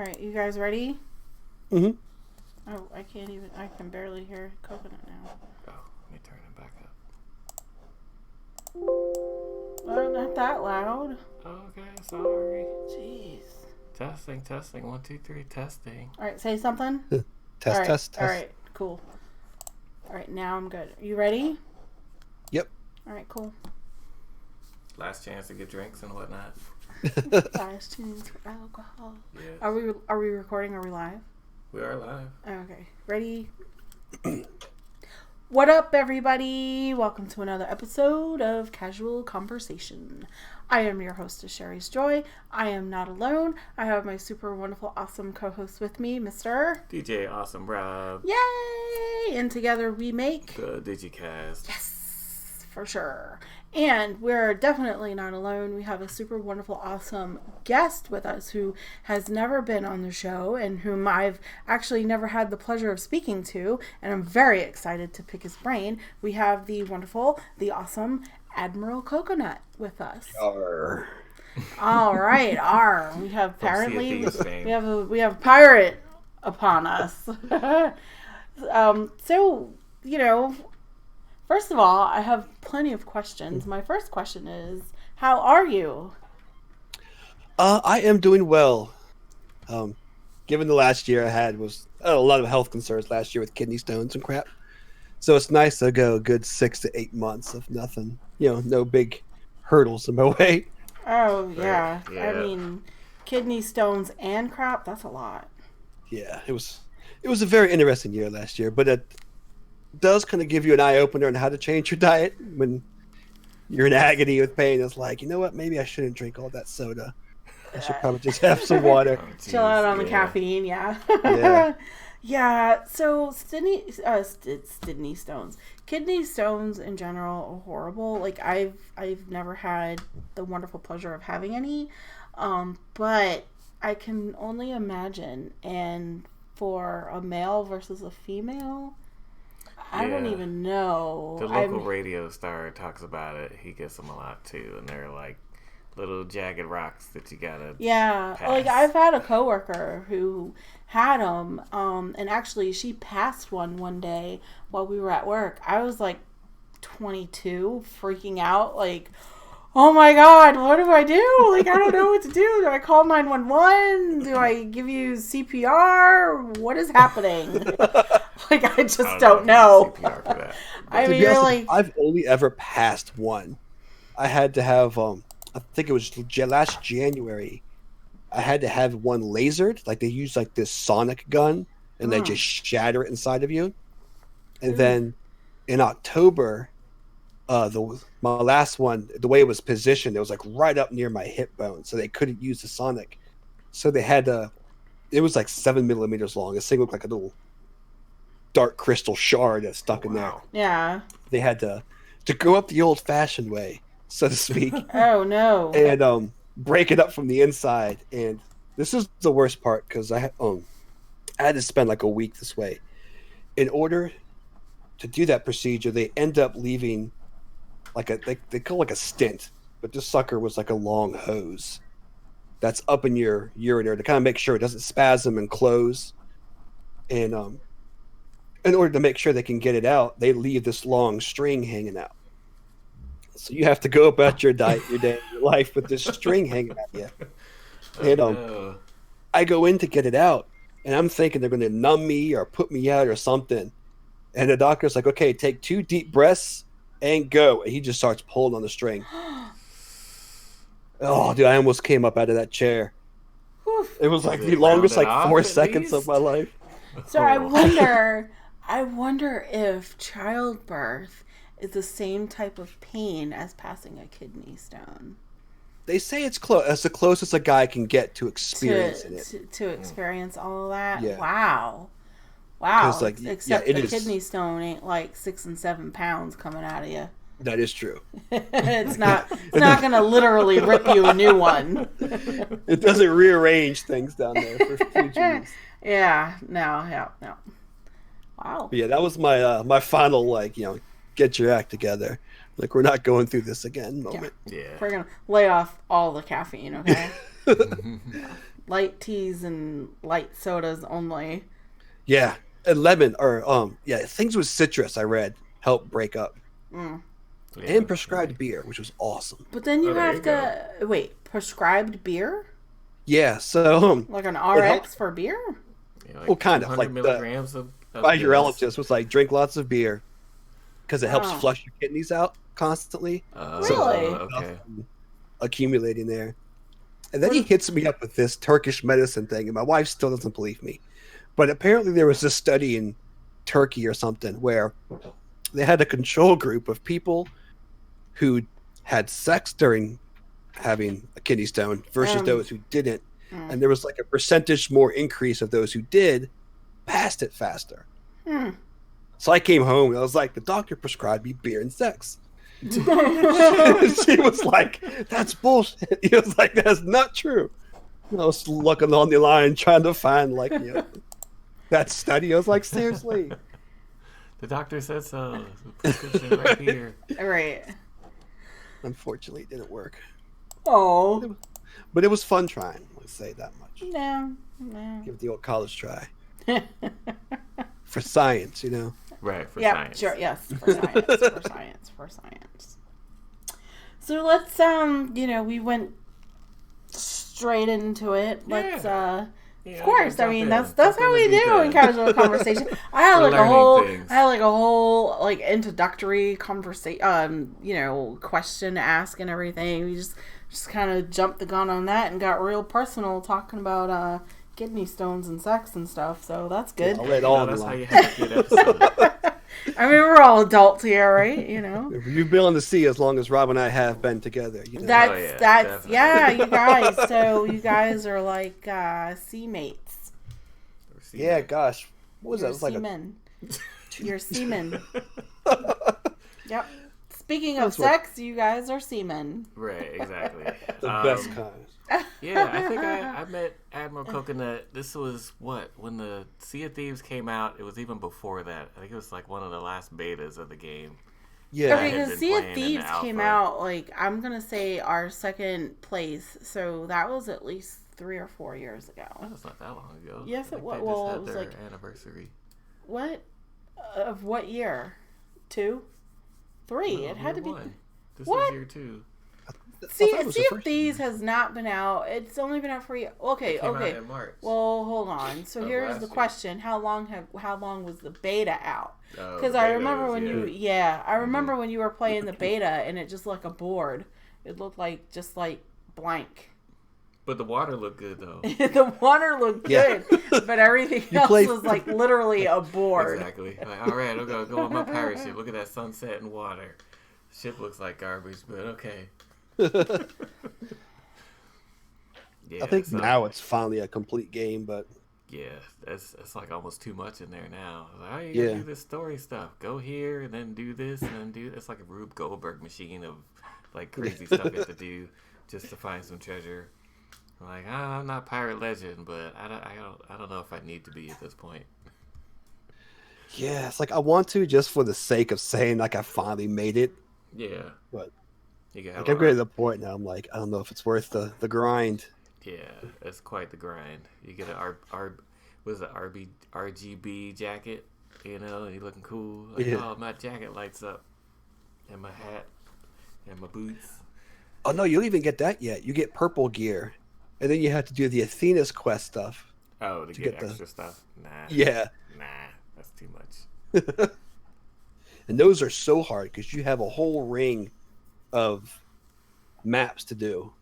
right, you guys ready? Mm-hmm. Oh, I can barely hear Coconut now. Oh, let me turn it back up. Oh, not that loud. Okay, sorry. Jeez. Testing. 1, 2, 3, testing. All right, say something. Test. All right, cool. All right, now I'm good. You ready? Yep. All right, cool. Last chance to get drinks and whatnot. Last chance for alcohol. Yes. Are we recording? Are we live? We are live. Okay, ready? What up, everybody? Welcome to another episode of Casual Conversation. I am your hostess, Sherry's Joy. I am not alone. I have my super wonderful, awesome co-host with me, Mr. DJ Awesome Rob. Yay! And together we make The Digicast. Yes, for sure. And we're definitely not alone. We have a super wonderful, awesome guest with us who has never been on the show and whom I've actually never had the pleasure of speaking to. And I'm very excited to pick his brain. We have the wonderful, the awesome Admiral Coconut with us. Arr. All right, we have apparently we have a pirate upon us. So you know. First of all, I have plenty of questions. My first question is, how are you? I am doing well. Given the last year I had was a lot of health concerns last year with kidney stones and crap. So it's nice to go a good 6 to 8 months of nothing. No big hurdles in my way. Oh, yeah. Yeah. I mean, kidney stones and crap, that's a lot. Yeah, it was a very interesting year last year, but it does kind of give you an eye-opener on how to change your diet when you're in agony with pain. It's like, you know what, maybe I shouldn't drink all that soda. I should probably just have some water. Chill out on the caffeine, yeah. Yeah. Yeah, so kidney stones in general are horrible. Like, I've never had the wonderful pleasure of having any, but I can only imagine. And for a male versus a female, I don't even know. The local radio star talks about it. He gets them a lot too, and they're like little jagged rocks that you gotta pass. Like I've had a coworker who had them, and actually she passed one day while we were at work. I was like 22, freaking out, like, oh my god, what do I do? Like, I don't know what to do. Do I call 911? Do I give you CPR? What is happening? Like, I just don't know. CPR for that. I mean, you're like, I've only ever passed one. I had to have, I think it was last January, I had to have one lasered. Like, they use, like, this sonic gun, and they just shatter it inside of you. And then in October, my last one, the way it was positioned, it was, like, right up near my hip bone, so they couldn't use the sonic. So they had to, it was, like, 7 millimeters long. This thing looked like a little dark crystal shard that's stuck in there. yeah. They had to go up the old-fashioned way, so to speak. Oh no. And break it up from the inside. And this is the worst part, because I had to spend like a week this way. In order to do that procedure, they end up leaving like they call it like a stint, but this sucker was like a long hose that's up in your ureter to kind of make sure it doesn't spasm and close. And in order to make sure they can get it out, they leave this long string hanging out. So you have to go about your diet, your day, your life with this string hanging at you. And I go in to get it out, and I'm thinking they're going to numb me or put me out or something. And the doctor's like, okay, take 2 deep breaths and go. And he just starts pulling on the string. Oh, dude, I almost came up out of that chair. It was like the longest, like 4 seconds of my life. So I wonder if childbirth is the same type of pain as passing a kidney stone. They say it's close. That's the closest a guy can get to experiencing it. To experience all of that? Yeah. Wow. Like, Except the is. kidney stone ain't like 6 and 7 pounds coming out of you. That is true. It's not going to literally rip you a new one. It doesn't rearrange things down there for future use. Yeah. No. Wow. But yeah, that was my final, like, get your act together. Like, we're not going through this again moment. Yeah. We're going to lay off all the caffeine, okay? light teas and light sodas only. Yeah, and lemon or things with citrus. I read help break up, and prescribed beer, which was awesome. But then you have to wait. Prescribed beer? Yeah, so like an RX for beer? Yeah, well, kind of like milligrams of my urologist was like, drink lots of beer because it helps flush your kidneys out constantly. Really? Okay. Accumulating there. And then he hits me up with this Turkish medicine thing, and my wife still doesn't believe me. But apparently there was this study in Turkey or something where they had a control group of people who had sex during having a kidney stone versus those who didn't. And there was like a percentage more increase of those who did passed it faster. So I came home and I was like, the doctor prescribed me beer and sex. She was like, that's bullshit. He was like, that's not true. And I was looking on the line trying to find like, that study. I was like, seriously. The doctor said so. Prescription right here. Right. Unfortunately, it didn't work. Oh. But it was fun trying. Let's say that much. No. Give it the old college try. For science, Right, for science. Sure, yes, for science, for science. So let's, we went straight into it. Let's, of course, I mean, that's how we do in casual conversation. I had like a whole introductory conversation, question to ask and everything. We just kind of jumped the gun on that and got real personal talking about, kidney stones and sex and stuff, so that's good. I'll let all that's how you have a good episode. I mean, we're all adults here, right? You've been on the sea as long as Rob and I have been together. That's you guys. So you guys are like sea mates. Yeah, gosh, what was that? It was seamen. You're seamen. Yep. Speaking of sex, you guys are seamen. Right, exactly. The best kind. Yeah, I think I met Admiral Coconut. This was when the Sea of Thieves came out. It was even before that. I think it was like one of the last betas of the game. Yeah, because Sea of Thieves came out I'm gonna say our second place. So that was at least 3 or 4 years ago. That's not that long ago. Yes, it was. Well, it was their anniversary. What? Of what year? 2, 3. No, it had to be. This was year 2. Sea of Thieves has not been out. It's only been out for a year. Okay. Out in March. Well, hold on. So here's the question: How long was the beta out? Because I remember when when you were playing the beta and it just like a board. It looked like just like blank. But the water looked good though. The water looked good, but everything else was like literally a board. Exactly. Like, all right, I'm gonna go on my pirate ship. Look at that sunset and water. The ship looks like garbage, but okay. I think now it's finally a complete game, but it's like almost too much in there now. Like, you gotta do this story stuff. Go here and then do this and then do. It's like a Rube Goldberg machine of like crazy stuff you have to do just to find some treasure. Like I'm not Pirate Legend, but I don't know if I need to be at this point. Yeah, it's like I want to just for the sake of saying like I finally made it. Yeah, but. I'm getting to the point now. I'm like, I don't know if it's worth the grind. Yeah, it's quite the grind. You get RGB jacket, and you're looking cool. Like, oh, my jacket lights up, and my hat, and my boots. Oh no, you don't even get that yet. You get purple gear, and then you have to do the Athena's quest stuff. Oh, to get extra stuff? Nah. Yeah. Nah, that's too much. And those are so hard because you have a whole ring of maps to do,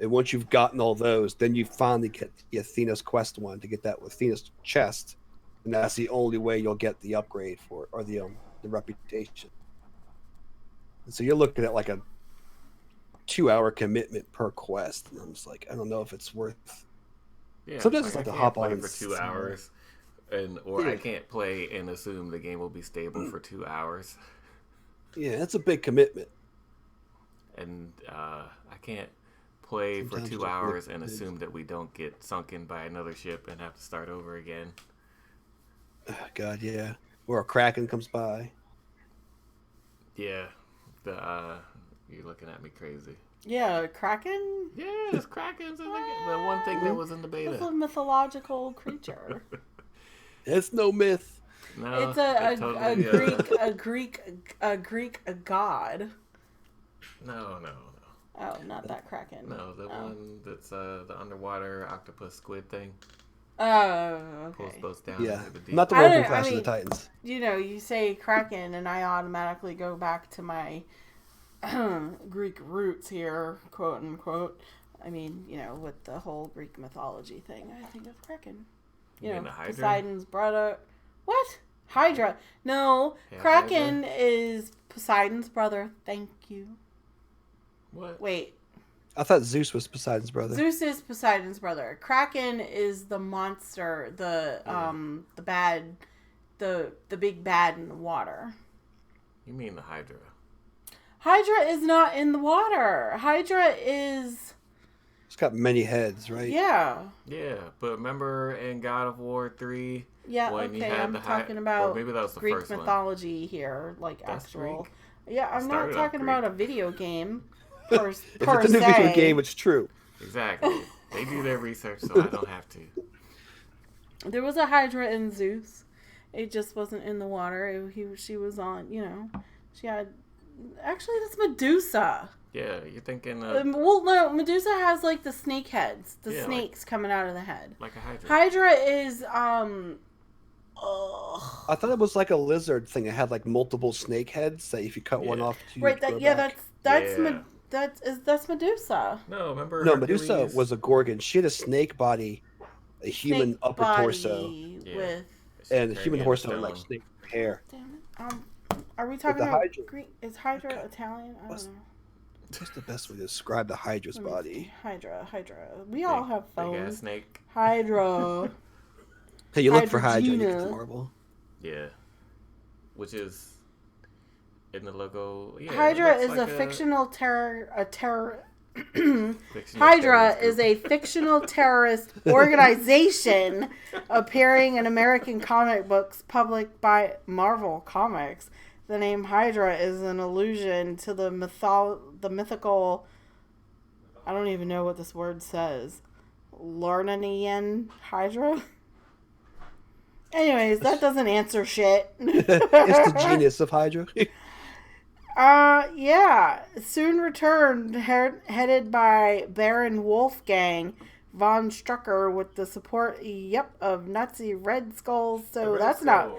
and once you've gotten all those, then you finally get the Athena's quest one to get that Athena's chest, and that's the only way you'll get the upgrade for it, or the reputation. And so you're looking at like a 2-hour commitment per quest, and I'm just like, I don't know if it's worth. Yeah, sometimes it's like to hop on for 2 hours, I can't play and assume the game will be stable for 2 hours. Yeah, that's a big commitment. And I can't play for 2 hours and assume that we don't get sunken by another ship and have to start over again. Oh, God, yeah. Or a Kraken comes by. Yeah. You're looking at me crazy. Yeah, Kraken? Yes, Kraken's the one thing that was in the beta. It's a mythological creature. It's no myth. No, It's a Greek god. No. Oh, not that Kraken. No, the one that's the underwater octopus squid thing. Oh, okay. Pulls boats down into the deep. Not the one from Clash of the Titans. You know, you say Kraken, and I automatically go back to my Greek roots here, quote unquote. I mean, you know, with the whole Greek mythology thing, I think of Kraken. You know, Poseidon's brother. What? Hydra? No, yeah, Kraken is Poseidon's brother. Thank you. What? Wait. I thought Zeus was Poseidon's brother. Zeus is Poseidon's brother. Kraken is the monster, the bad, the big bad in the water. You mean the Hydra? Hydra is not in the water. Hydra is... It's got many heads, right? Yeah. Yeah, but remember in God of War 3... Yeah, okay, I'm talking about maybe that was the Greek first mythology here, like That's actual... Greek? Yeah, I'm not talking about a video game. If it's a new video game, it's true. Exactly. They do their research, so I don't have to. There was a Hydra in Zeus. It just wasn't in the water. She was on, you know, she had... Actually, that's Medusa. Yeah, you're thinking... well, no, Medusa has, like, the snake heads. The snakes coming out of the head. Like a Hydra. Hydra is, I thought it was like a lizard thing. It had, like, multiple snake heads that if you cut one off... Right, that's Medusa. No, remember... No, Medusa was a Gorgon. She had a snake body, a human upper torso. With... And a human torso and, like, snake hair. Damn it. Are we talking about Greek? Is Hydra Italian? I don't know. What's the best way to describe the Hydra's body? Hydra. We all have phones. Big ass snake. Hydra. Hey, you look for Hydra, you get the marble. Yeah. Which is in the logo. Yeah, Hydra is a fictional Hydra is a fictional terrorist organization appearing in American comic books published by Marvel Comics. The name Hydra is an allusion to the mythical... I don't even know what this word says. Lernian Hydra? Anyways, that doesn't answer shit. It's the genius of Hydra. Yeah. Soon returned, headed by Baron Wolfgang von Strucker with the support, of Nazi Red Skulls. So that's not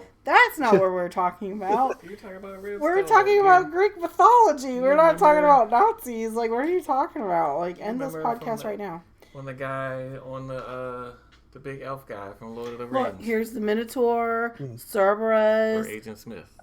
what we're talking about. You're talking about Red We're talking about Greek mythology. We're not talking about Nazis. Like, what are you talking about? Like, end this podcast right now. When the guy on the big elf guy from Lord of the Rings. Look, here's the Minotaur, Cerberus, or Agent Smith,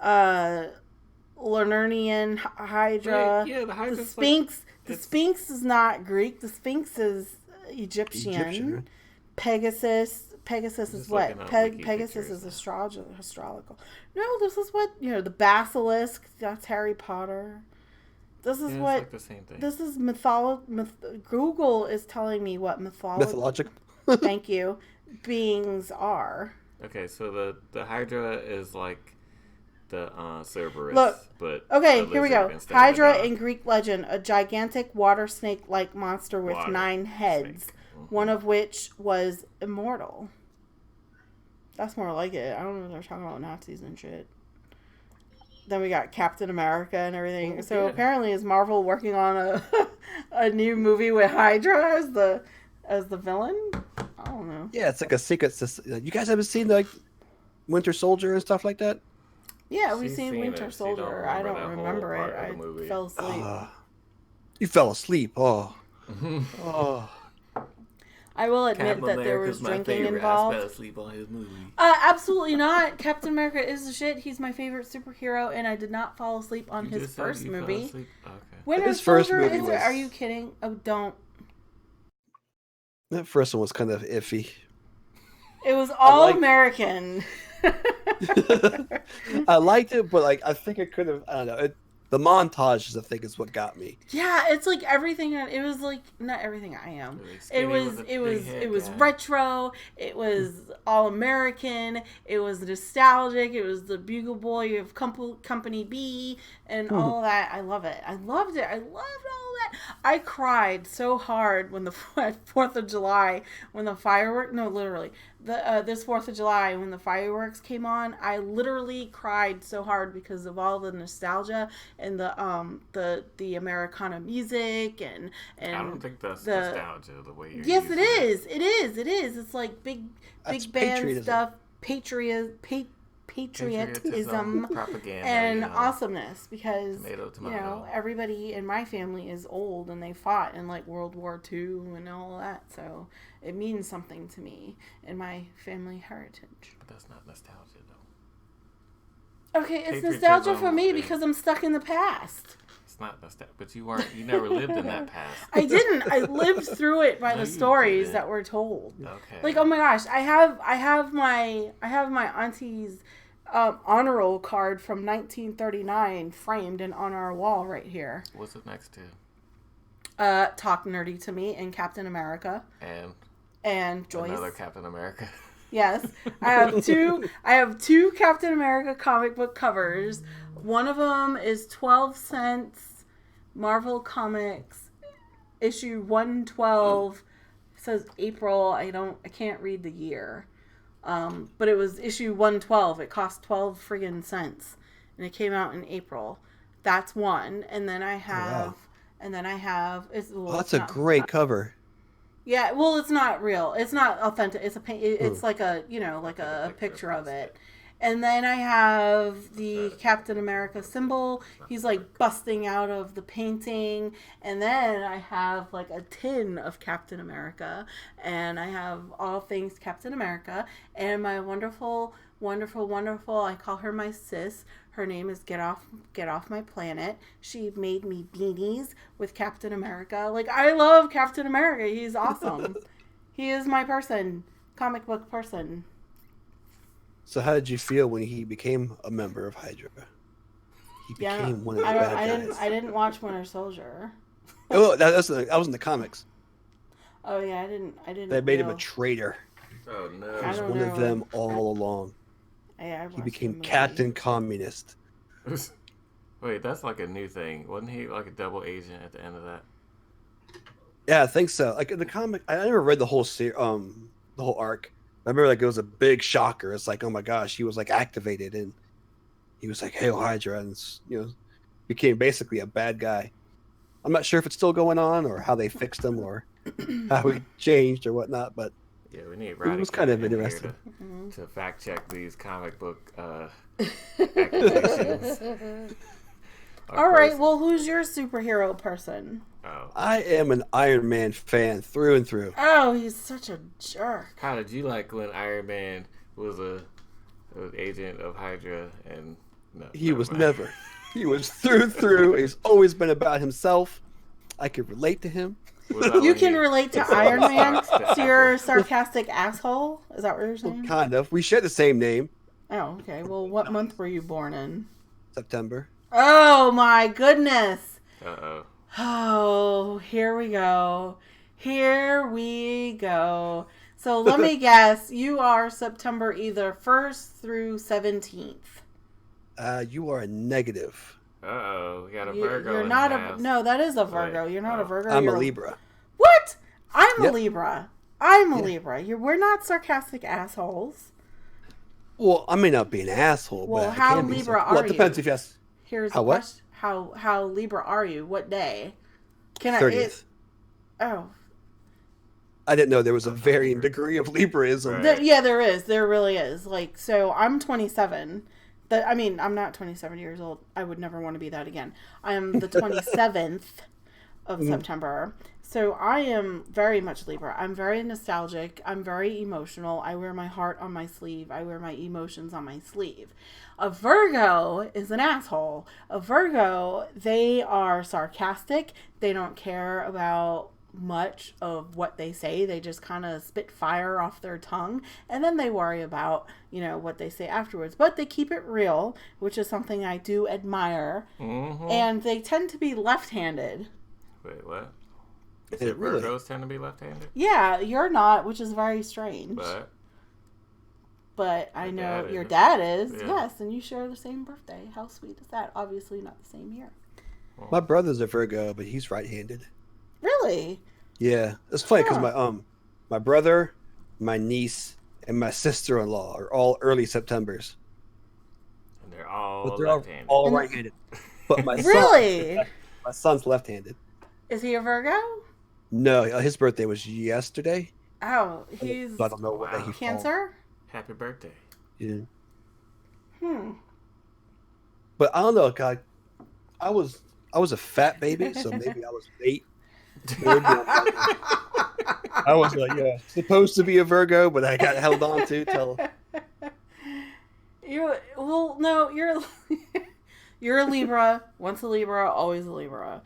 Lernian Hydra. Wait, yeah, the Hydra. The Sphinx. The Sphinx is not Greek. The Sphinx is Egyptian. Pegasus. Pegasus is what? Pegasus is astrological. No, this is what, the basilisk. That's Harry Potter. This is what. It's like the same thing. This is Google is telling me what mythological. Thank you. Beings are. Okay, so the Hydra is like the Cerberus. Look, but okay, here we go. Hydra in Greek legend, a gigantic water snake-like monster with 9 heads, one of which was immortal. That's more like it. I don't know if they're talking about Nazis and shit. Then we got Captain America and everything. Apparently, is Marvel working on a new movie with Hydra as the villain? I don't know. Yeah, it's like a secret system. You guys haven't seen like Winter Soldier and stuff like that? Yeah, we've seen Winter Soldier. I don't remember it. I fell asleep. You fell asleep. Oh. Oh. I will admit that there was drinking involved. I fell asleep on his movie. Absolutely not. Captain America is the shit. He's my favorite superhero, and I did not fall asleep on his first movie. Okay. Winter Soldier is... Are you kidding? Oh, don't. That first one was kind of iffy. It was all American. I liked it, but I think it could have. I don't know. The montage, I think, is what got me. Yeah, it's like everything. It was like not everything I am. It was retro. It was all American. It was nostalgic. It was the Bugle Boy of Company B and all that. I love it. I loved it. I loved all that. I cried so hard when the 4th of July when the fireworks. No, literally. This 4th of July when the fireworks came on, I literally cried so hard because of all the nostalgia and the Americana music and I don't think that's the nostalgia the way you're yes, using it is. It is. It is. It's like big band patriotism. stuff, patriotism, propaganda, and awesomeness because tomato. you know everybody in my family is old and they fought in like World War II and all of that, so it means something to me in my family heritage. But that's not nostalgia though. Okay, it's nostalgia for me because I'm stuck in the past. It's not nostalgia, but you never lived in that past. I didn't. I lived through it by the stories that were told. Okay. Like, oh my gosh, I have my auntie's honor roll card from 1939 framed and on our wall right here. What's it next to? Talk Nerdy to Me and Captain America. And Joyce. Another Captain America. Yes, I have two. I have two Captain America comic book covers. One of them is 12 cents. Marvel Comics issue 112. It says April. I can't read the year. But it was issue 112. It cost 12 friggin' cents, and it came out in April. That's one, and then I have. Oh, wow. And then I have. That's a great cover. Yeah, well, it's not real. It's not authentic. It's it's like a like a picture of it. And then I have the Captain America symbol. He's like busting out of the painting. And then I have like a tin of Captain America, and I have all things Captain America and my wonderful, wonderful, wonderful. I call her my sis. Her name is Get Off My Planet. She made me beanies with Captain America. Like, I love Captain America. He's awesome. He is my person. Comic book person. So how did you feel when he became a member of Hydra? He became one of the bad guys. I didn't watch Winter Soldier. Oh, that was in the comics. Oh yeah, I didn't. They made him a traitor. Oh no! He was one of them all along. He became Captain Communist. Wait, that's like a new thing. Wasn't he like a double agent at the end of that? Yeah, I think so. Like in the comic, I never read the whole arc. I remember like it was a big shocker. It's like, oh my gosh, he was like activated and he was like, "Hail Hydra," and became basically a bad guy. I'm not sure if it's still going on or how they fixed him or how he changed or whatnot, but yeah, we need it was kind of interesting to fact check these comic book accusations. All right, well, who's your superhero person? Oh. I am an Iron Man fan through and through. Oh, he's such a jerk. How did you like when Iron Man was an agent of Hydra and he was never. He was through and through. He's always been about himself. I could relate to him. You can relate to Iron Man, so you're a sarcastic asshole? Is that what you're saying? Well, kind of. We share the same name. Oh, okay. Well, what month were you born in? September. Oh, my goodness. Uh-oh. Oh, here we go. Here we go. So let me guess. You are September either 1st through 17th. You are a negative. Uh-oh. We got a Virgo. You're not no, that is a Virgo. You're not a Virgo. I'm a Libra. What? I'm a Libra. I'm a Libra. We're not sarcastic assholes. Well, I may not be an asshole, well, but how Libra are you? Well, it depends if you ask. Here's the question. How Libra are you? What day? 30th. Oh. I didn't know there was a varying degree of Libraism. Right. Yeah, there is. There really is. Like, so I'm 27. I'm not 27 years old. I would never want to be that again. I am the 27th of September. So I am very much Libra. I'm very nostalgic. I'm very emotional. I wear my heart on my sleeve. I wear my emotions on my sleeve. A Virgo is an asshole. A Virgo, they are sarcastic. They don't care about much of what they say. They just kind of spit fire off their tongue, and then they worry about, what they say afterwards. But they keep it real, which is something I do admire. Mm-hmm. And they tend to be left-handed. Wait, what? Is Did it really? Virgos tend to be left-handed? Yeah, you're not, which is very strange. But I know your dad is, Yeah. yes, and you share the same birthday. How sweet is that? Obviously not the same year. My brother's a Virgo, but he's right-handed. Really? Yeah, it's funny because my brother, my niece, and my sister-in-law are all early Septembers. And they're all But they're left-handed. all right-handed. But my Really? my son's left-handed. Is he a Virgo? No, his birthday was yesterday. Oh, he's So I don't know what day he falls. Cancer? Happy birthday. Yeah. Hmm. But I don't know, God. I was a fat baby, so maybe I was late. Maybe I was supposed to be a Virgo, but I got held on to till. You're you're a Libra. Once a Libra, always a Libra.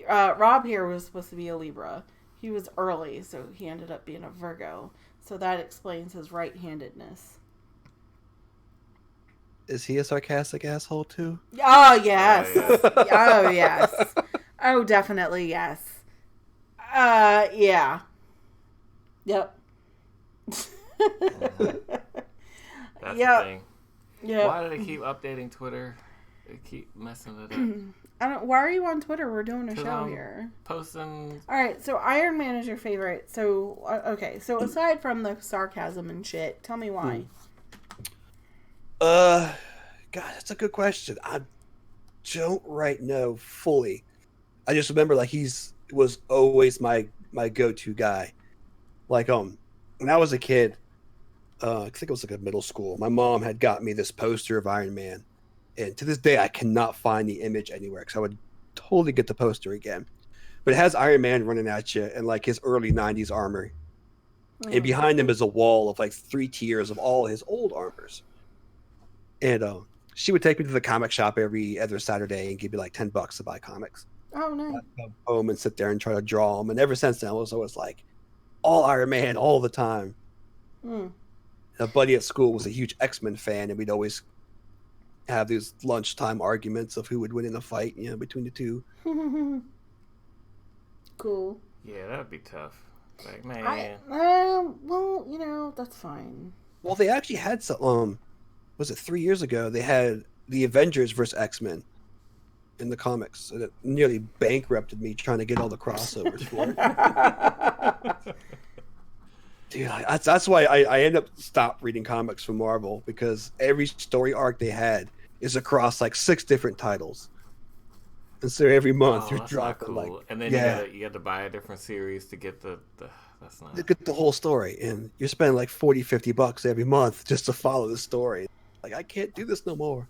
Rob here was supposed to be a Libra. He was early, so he ended up being a Virgo. So that explains his right-handedness. Is he a sarcastic asshole too? Oh yes. Oh yes. Oh definitely yes. Yeah. Yep. That's the thing. Yeah. Why do they keep updating Twitter? They keep messing it up. Why are you on Twitter? We're doing a show I'm here. Posting. All right, so Iron Man is your favorite. So okay, so aside from the sarcasm and shit, tell me why. God, that's a good question. I don't know fully. I just remember he was always my go-to guy. Like when I was a kid, I think it was like a middle school. My mom had got me this poster of Iron Man, and to this day I cannot find the image anywhere because I would totally get the poster again. But it has Iron Man running at you in his early '90s armor, and behind him is a wall of 3 tiers of all his old armors. And she would take me to the comic shop every other Saturday and give me $10 to buy comics. Oh no! I'd come home and sit there and try to draw them. And ever since then, I was always all Iron Man all the time. A buddy at school was a huge X-Men fan, and we'd always have these lunchtime arguments of who would win in a fight, between the two. Cool. Yeah, that'd be tough. Man. Well, that's fine. Well, they actually had some. Was it 3 years ago? They had the Avengers versus X-Men in the comics, and it nearly bankrupted me trying to get all the crossovers for it. Dude, that's why I end up stopped reading comics from Marvel, because every story arc they had is across 6 different titles, and so every month you're dropping cool. And then you got to buy a different series to get the that's not to get the whole story, and you're spending $40-$50 every month just to follow the story. I can't do this no more.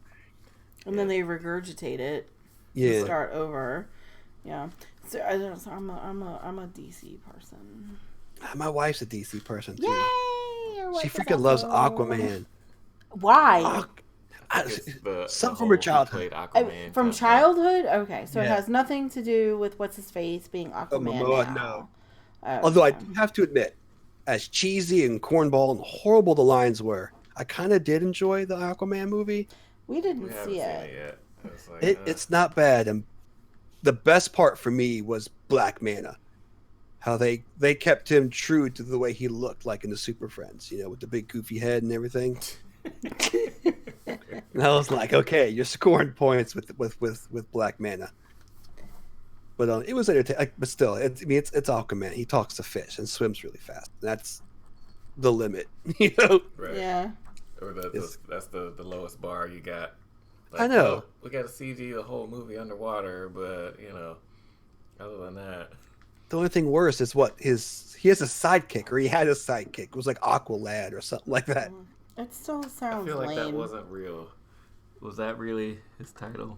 And then they regurgitate it. Yeah. Start over. Yeah. So I'm a DC person. My wife's a DC person too. Yay! She freaking loves Aquaman. Why? Some from her childhood. From childhood? Okay, so it has nothing to do with what's his face being Aquaman now. No. Okay. Although I do have to admit, as cheesy and cornball and horrible the lines were, I kind of did enjoy the Aquaman movie. We didn't see it. Yet. It's not bad, and the best part for me was Black Manta. How they kept him true to the way he looked in the Super Friends, with the big goofy head and everything. And I was like, okay, you're scoring points with Black Manta. But it was entertaining. But still, it's Aquaman. He talks to fish and swims really fast. That's the limit, Right. Yeah. Or that's the lowest bar you got. I know. We got to CG the whole movie underwater, but other than that, the only thing worse is he has a sidekick, or he had a sidekick. It was Aqualad or something like that. It still sounds I feel lame. that wasn't real. Was that really his title?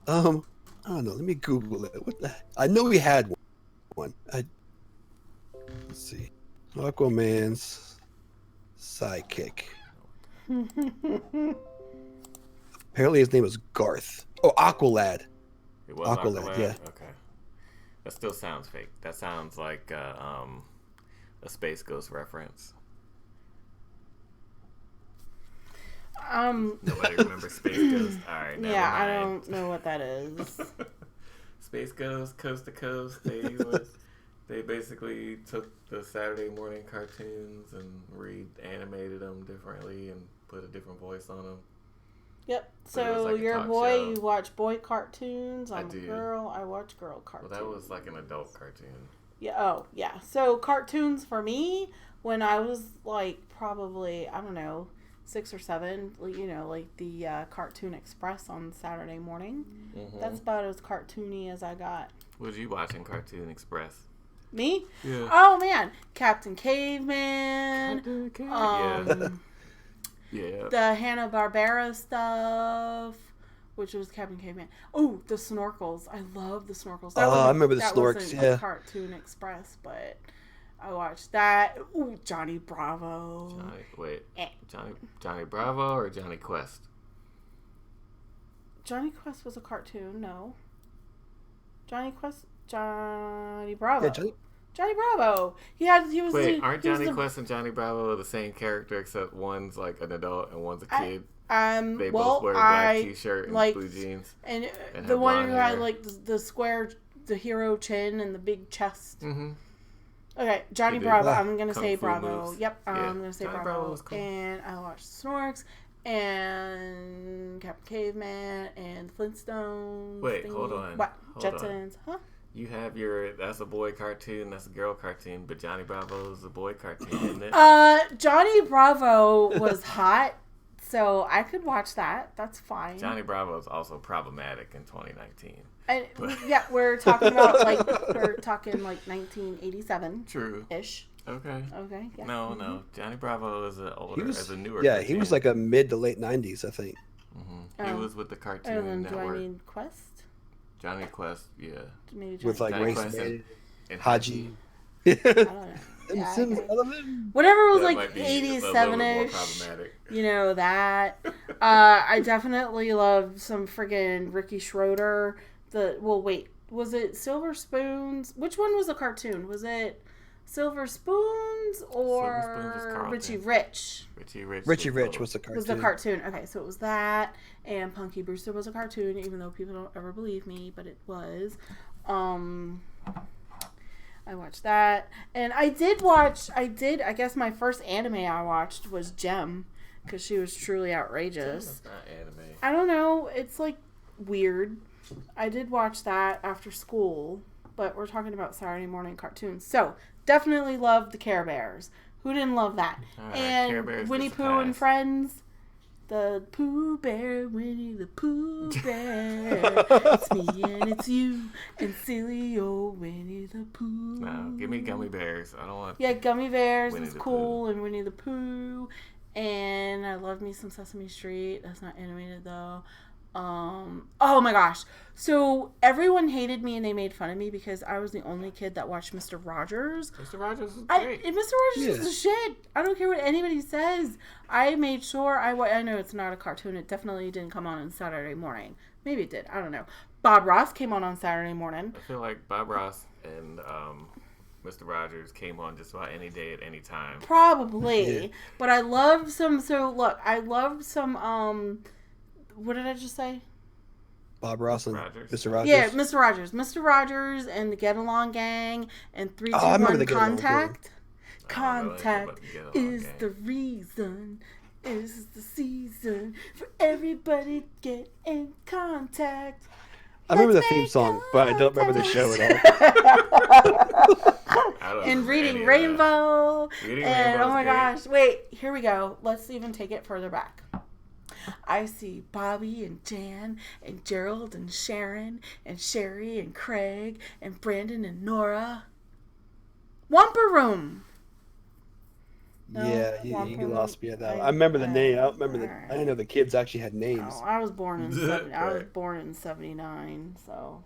I don't know. Let me Google it. What the? I know he had one. Let's see. Aquaman's sidekick. Apparently his name was Garth. Oh, Aqualad. It was Aqualad, yeah. Okay. That still sounds fake. That sounds like a Space Ghost reference. Nobody remembers Space Ghost. All right, never mind. I don't know what that is. Space Ghost, Coast to Coast. They basically took the Saturday morning cartoons and reanimated them differently and put a different voice on them. Yep. So like you're a boy, show. You watch boy cartoons. I'm a girl. I watch girl cartoons. Well, that was like an adult cartoon. Yeah. Oh, yeah. So cartoons for me, when I was like probably, I don't know, 6 or 7, you know, like the Cartoon Express on Saturday morning. Mm-hmm. That's about as cartoony as I got. What was you watching Cartoon Express? Me? Yeah. Oh man, Captain Caveman. Captain Caveman. Yeah. The Hanna-Barbera stuff, which was Captain Caveman. Oh, the snorkels. I love the snorkels. I remember the snorks. Yeah. Cartoon Express, but I watched that. Ooh, Johnny Bravo. Johnny Bravo or Johnny Quest? Johnny Quest was a cartoon. No. Johnny Bravo. Yeah, Johnny Bravo. Aren't Johnny Quest and Johnny Bravo the same character except one's like an adult and one's a kid? They both wear a black t-shirt and blue jeans. And the one who had like the square, the hero chin and the big chest. Mm-hmm. Okay, Johnny Bravo. I'm gonna say Bravo. Moves. Yep, I'm gonna say Johnny Bravo. Cool. And I watched Snorks and Captain Caveman and Flintstones. Wait, hold on. What? Jetsons? Huh? You have that's a boy cartoon, that's a girl cartoon, but Johnny Bravo is a boy cartoon, isn't it? Johnny Bravo was hot, so I could watch that. That's fine. Johnny Bravo is also problematic in 2019. And yeah, we're talking about like 1987. True. Ish. Okay. Yeah. No. Johnny Bravo is a newer. Yeah, cartoon. He was like a mid to late 90s, I think. Mm-hmm. He was with the Cartoon Network. Johnny Quest. Johnny Quest, yeah. Maybe with like Johnny Race and Haji. I don't know. Whatever was like 87-ish. You know that. I definitely love some friggin' Ricky Schroeder. Was it Silver Spoons? Which one was a cartoon? Was it Silver Spoons or Richie Rich? Richie Rich was the cartoon. Was the cartoon. Okay, so it was that, and Punky Brewster was a cartoon, even though people don't ever believe me, but it was. I watched that, and I guess my first anime I watched was Gem, because she was truly outrageous. It's not anime. I don't know, it's like weird. I did watch that after school, but we're talking about Saturday morning cartoons. So, definitely loved the Care Bears. Who didn't love that? Right, and Winnie Pooh and Friends. The Pooh Bear, Winnie the Pooh Bear. It's me and it's you and silly old Winnie the Pooh. No, give me Gummy Bears. I don't want. Yeah, Gummy Bears Winnie is cool, and Winnie the Pooh. And I love me some Sesame Street. That's not animated though. Oh my gosh. So everyone hated me and they made fun of me because I was the only kid that watched Mr. Rogers. Mr. Rogers is great. Mr. Rogers is the shit. I don't care what anybody says. I made sure I know it's not a cartoon. It definitely didn't come on Saturday morning. Maybe it did. I don't know. Bob Ross came on Saturday morning. I feel like Bob Ross and Mr. Rogers came on just about any day at any time. Probably. Yeah. But I love some, what did I just say? Bob Ross and Mr. Rogers. Yeah, Mr. Rogers. Mr. Rogers and the Get Along Gang and 3, 2, 1 Contact. Contact is the reason. Is the season for everybody to get in contact. I remember the theme song, but I don't remember the show at all. And Reading Rainbow. Oh my gosh. Wait, here we go. Let's even take it further back. I see Bobby and Jan and Gerald and Sharon and Sherry and Craig and Brandon and Nora. Whomper Room. No, yeah, you lost me at that. I remember the name. I don't remember I didn't know the kids actually had names. Oh, I was born in 79, so.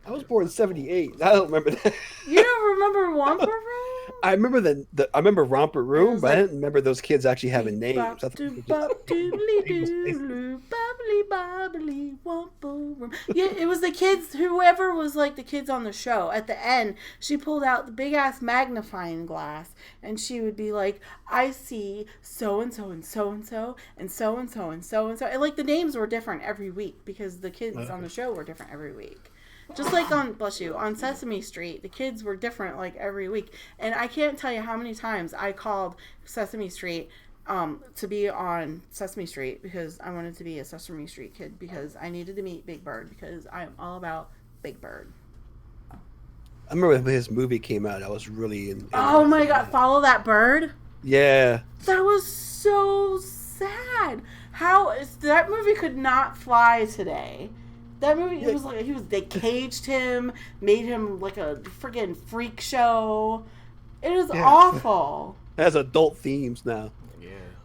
I was born in 78. I don't remember that. You don't don't remember Romper Room? I remember I remember Romper Room, but I didn't remember those kids actually having names. Bop doo bop doodly doo bobbly bobbly Romper Room. Yeah, it was the kids. Whoever was like the kids on the show. At the end, she pulled out the big ass magnifying glass, and she would be like, "I see so and so and so and so and so and so and so and so." And like the names were different every week because the kids on the show were different every week. Just like on Sesame Street, the kids were different like every week. And I can't tell you how many times I called Sesame Street to be on Sesame Street because I wanted to be a Sesame Street kid because I needed to meet Big Bird because I am all about Big Bird. I remember when his movie came out, I was really in oh my God, Follow That Bird? Yeah. That was so sad. That movie could not fly today. That movie, it was like they caged him, made him like a friggin' freak show. It was awful. It has adult themes now.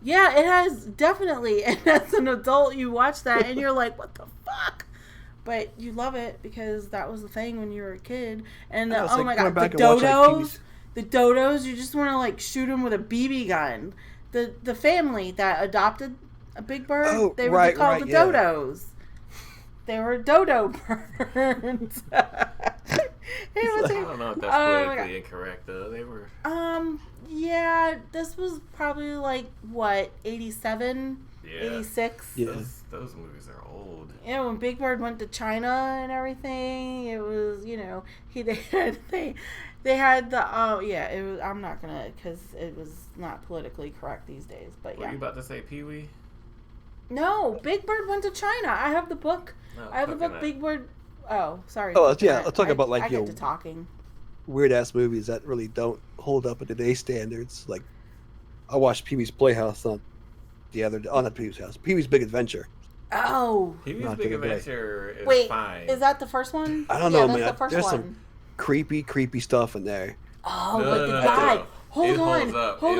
Yeah, it has definitely. And as an adult, you watch that and you're like, what the fuck? But you love it because that was the thing when you were a kid. And oh my God, the dodos. The dodos, you just want to like shoot them with a BB gun. The family that adopted a Big Bird, they were called the dodos. They were dodo birds. I don't know if that's politically incorrect though. They were. Yeah, this was probably like what 87, 86. Yeah, those movies are old. You know, when Big Bird went to China and everything, it was they had the it was. I'm not gonna because it was not politically correct these days. But Were you about to say Pee-wee? No, Big Bird went to China. I have the book. I have the book Big Bird. Oh, sorry. Oh, yeah. Let's talk about I get to talking. Weird ass movies that really don't hold up in today's standards. Like, I watched Pee-wee's Playhouse on not Pee-wee's House. Pee-wee's Big Adventure. Oh. Pee-wee's Big Adventure is fine. Is that the first one? I don't know, man. The first There's one. some creepy stuff in there. Oh, but the guy. Hold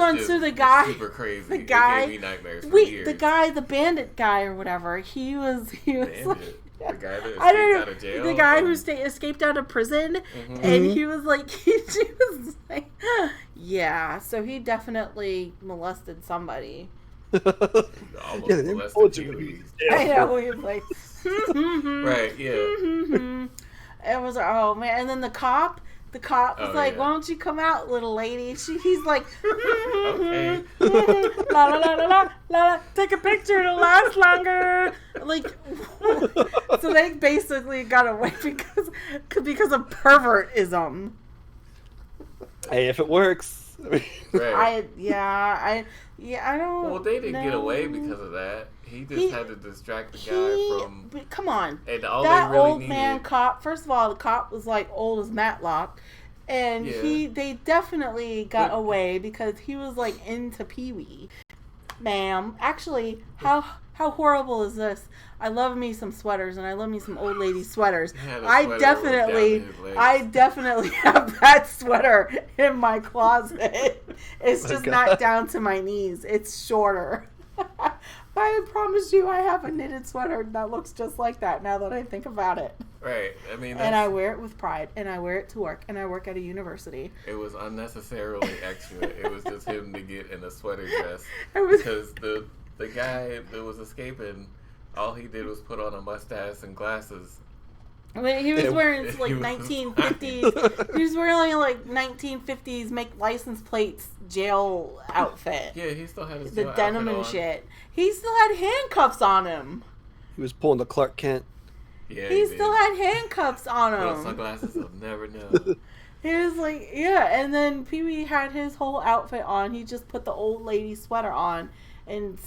on. So the guy, super crazy. The guy, it gave me nightmares for years. the bandit guy or whatever. He was like, the guy that escaped out of jail. The guy who escaped out of prison, and he was like, yeah. So he definitely molested somebody. Almost molested Pee-wee. I know. He was like, right, yeah. It was man, and then the cop. The cop was like, "Why don't you come out, little lady?" He's like, okay. la la la la la la. Take a picture to last longer. Like, so they basically got away because of pervertism. Hey, if it works. Right. I don't. Well, they didn't get away because of that. He just had to distract the guy from. But come on, and all that they really old man cop. First of all, the cop was like old as Matlock, and they definitely got away because he was like into Pee-wee. Ma'am, actually, how horrible is this? I love me some sweaters, and I love me some old lady sweaters. I definitely have that sweater in my closet. It's just not down to my knees. It's shorter. I promise you, I have a knitted sweater that looks just like that now that I think about it. Right. I mean, and I wear it with pride, and I wear it to work, and I work at a university. It was unnecessarily extra. It was just him to get in a sweater dress because the guy that was escaping, all he did was put on a mustache and glasses. I mean, he was wearing like 1950s. He was wearing like 1950s make license plates jail outfit. Yeah, he still had his the denim and shit. He still had handcuffs on him. He was pulling the Clark Kent. Yeah, he still had handcuffs on him. Those sunglasses, I'll never know. He was like, and then Pee-wee had his whole outfit on. He just put the old lady sweater on and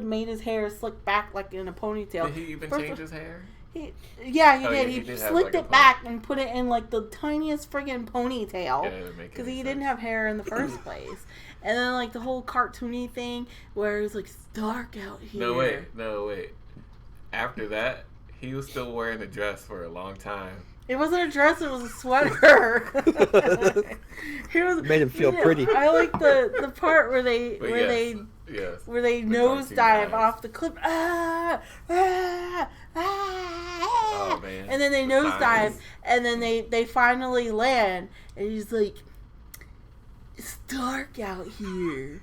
made his hair slick back like in a ponytail. Did he even change his hair? He did. He slicked it back and put it in like the tiniest friggin' ponytail because he didn't have hair in the first place. And then like the whole cartoony thing where it was like, it's dark out here. No wait. After that, he was still wearing the dress for a long time. It wasn't a dress; it was a sweater. Made him feel pretty. I like the part where they Yes. Where they nosedive off the cliff. Oh, man. And then they nosedive, and then they finally land, and he's like, it's dark out here.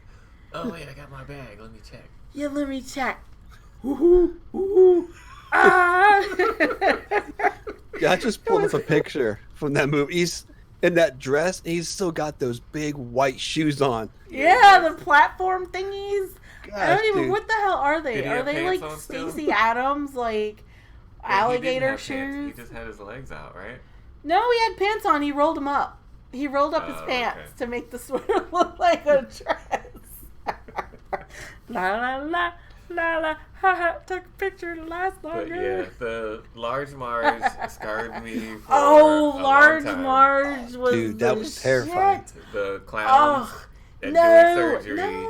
Oh, wait, I got my bag. Let me check. Yeah, let me check. Woohoo! Woohoo! Ah! Yeah, I just pulled up a picture from that movie. He's in that dress, and he's still got those big white shoes on. Yeah, the platform thingies. Gosh, I don't even. dude. What the hell are they? Are they like Stacey Adams, like alligator shoes? He just had his legs out, right? No, he had pants on. He rolled them up. He rolled up his pants to make the sweater look like a dress. La la la la la. Ha ha. Took a picture to last longer. But yeah, the Large Marge scarred me for Large a long time. Marge was Dude, that was terrifying. The clowns that doing surgery.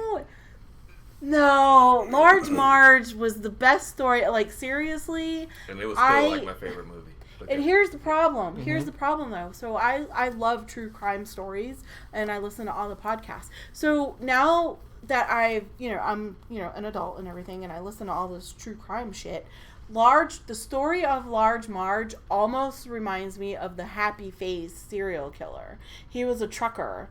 No, Large Marge was the best story. Like, seriously. And it was still like my favorite movie. And here's the problem. Here's the problem, though. So I love true crime stories, and I listen to all the podcasts. So now that I'm an adult and everything, and I listen to all this true crime shit, the story of Large Marge almost reminds me of the Happy Face serial killer. He was a trucker.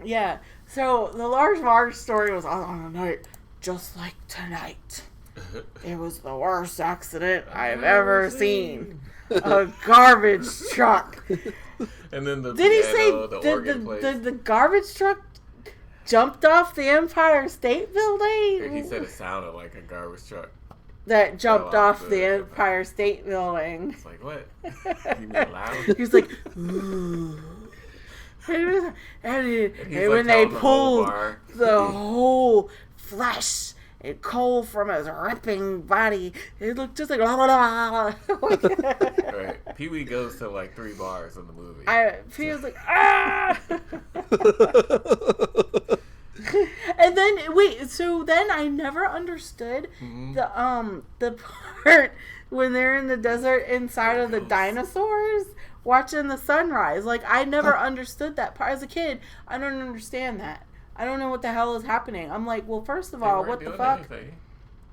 Yeah. So the Large Marge story was on a night just like tonight. It was the worst accident I've ever seen. A garbage truck. And then did he say the garbage truck jumped off the Empire State Building? He said it sounded like a garbage truck that jumped off the Empire State Building. It's like, what? You mean loud? He was like, ooh. And when they pulled the whole flesh and coal from his ripping body, it looked just like right. Pee-wee goes to like 3 bars in the movie. Pee was like, ah. And then so then I never understood the part when they're in the desert inside of the dinosaurs watching the sunrise. Like, I never understood that part as a kid. I don't understand that. I don't know what the hell is happening. I'm like, well, first of all, what the fuck? Anything.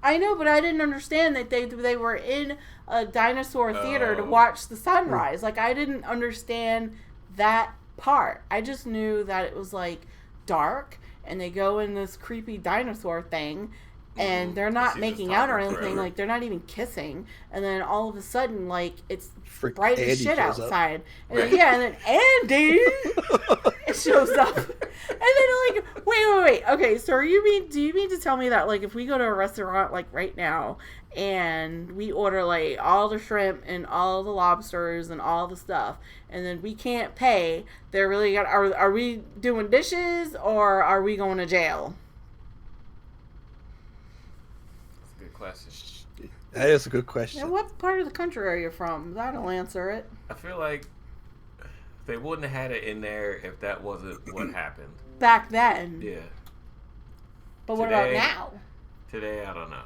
I know, but I didn't understand that they were in a dinosaur theater to watch the sunrise. Like, I didn't understand that part. I just knew that it was like dark, and they go in this creepy dinosaur thing, and they're not making out or anything. Forever. Like, they're not even kissing. And then all of a sudden, like, it's bright as shit outside. And then, and then Andy shows up. And then, like, wait. Okay, so do you mean to tell me that, like, if we go to a restaurant, like, right now, and we order, like, all the shrimp and all the lobsters and all the stuff, and then we can't pay, they're really are we doing dishes, or are we going to jail? Question. That is a good question. Now, what part of the country are you from? That'll answer it. I feel like they wouldn't have had it in there if that wasn't what happened. Back then. Yeah. But what about now? Today, I don't know.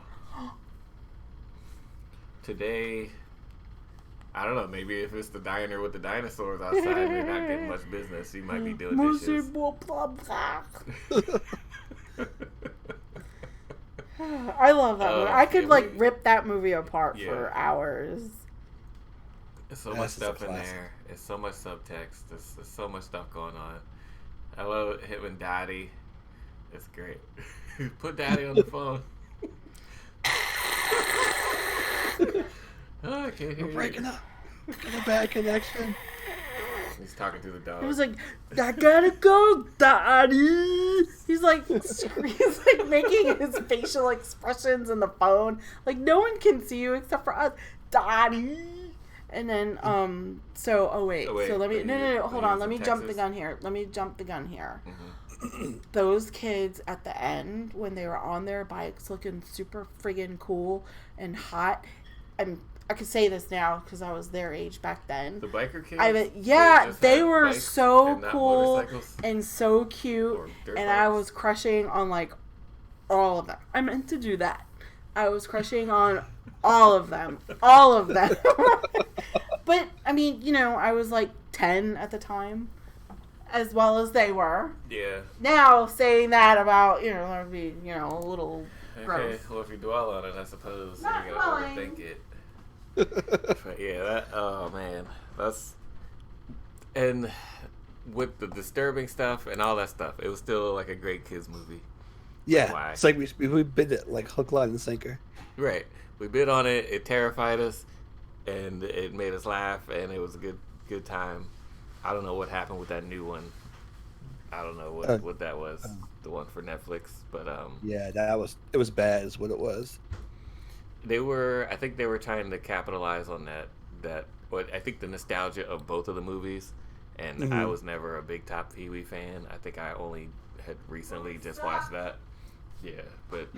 Today, I don't know. Maybe if it's the diner with the dinosaurs outside, they're not getting much business. You might be doing dishes. I love that movie. I could rip that movie apart for hours. There's so much stuff in there. There's so much subtext. There's so much stuff going on. I love him and Daddy. It's great. Put Daddy on the phone. I can't hear you. We're breaking up. Get a bad connection. He's talking to the dog. He was like, I gotta go, Daddy. He's like making his facial expressions in the phone. Like, no one can see you except for us, Daddy. And then, so let me, no, hold on. Let me jump the gun here. Mm-hmm. Those kids at the end, when they were on their bikes looking super friggin' cool and hot, I could say this now because I was their age back then. The biker kids? They were so cool and so cute, and I was crushing on, like, all of them. I meant to do that. I was crushing on all of them. All of them. But, I mean, I was, like, 10 at the time. as well as they were. Yeah. Now, saying that about, that would be, a little gross. Okay, well, if you dwell on it, I suppose, Not you're going to dwelling. overthink it. But yeah, oh man. And with the disturbing stuff and all that stuff, it was still like a great kids movie. Yeah, Why? it's like we bid it like hook, line, and sinker. Right. We bid on it. It terrified us, and it made us laugh, and it was a good time. I don't know what happened with that new one. I don't know what that was, the one for Netflix, but yeah, it was bad, is what it was. I think they were trying to capitalize on what I think the nostalgia of both of the movies, and I was never a big Top Pee-wee fan. I think I only had recently just watched that. Yeah, but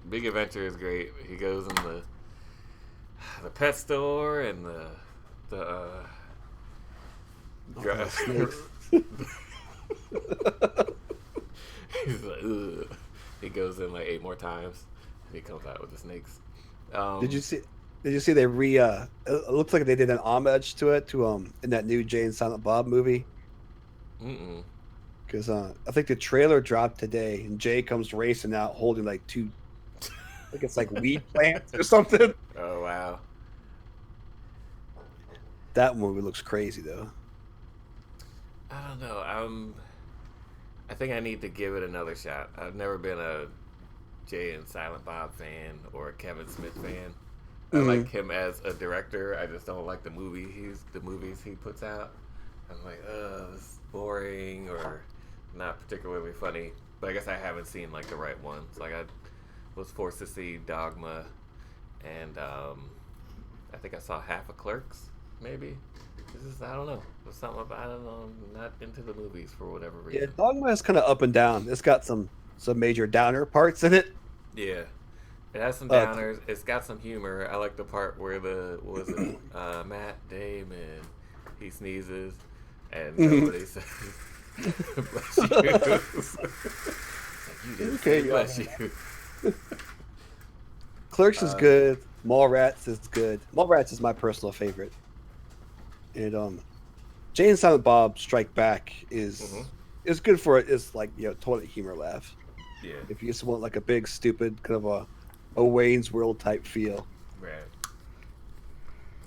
Big Adventure is great. He goes in the pet store and he's like, ugh. He goes in like 8 more times, and he comes out with the snakes. Did you see? Did you see they it looks like they did an homage to it in that new Jay and Silent Bob movie? Because I think the trailer dropped today, and Jay comes racing out holding like two, I think it's like weed plants or something. Oh wow! That movie looks crazy though. I don't know. I think I need to give it another shot. I've never been a Jay and Silent Bob fan or a Kevin Smith fan. I like him as a director. I just don't like the movies he puts out. I'm like, this is boring or not particularly funny. But I guess I haven't seen like the right ones. Like I was forced to see Dogma, and I think I saw half of Clerks, maybe. I don't know. There's something about, I don't know. I'm not into the movies for whatever reason. Yeah, Dogma is kind of up and down. It's got some major downer parts in it. Yeah. It has some downers. It's got some humor. I like the part where Matt Damon, he sneezes and nobody says bless you. It's like, you didn't say bless you. Clerks is good. Mallrats is good. Mallrats is my personal favorite. And Jay and Silent Bob Strike Back is good for it. It's like toilet humor laugh. Yeah. If you just want like a big stupid kind of a Wayne's World type feel. Right.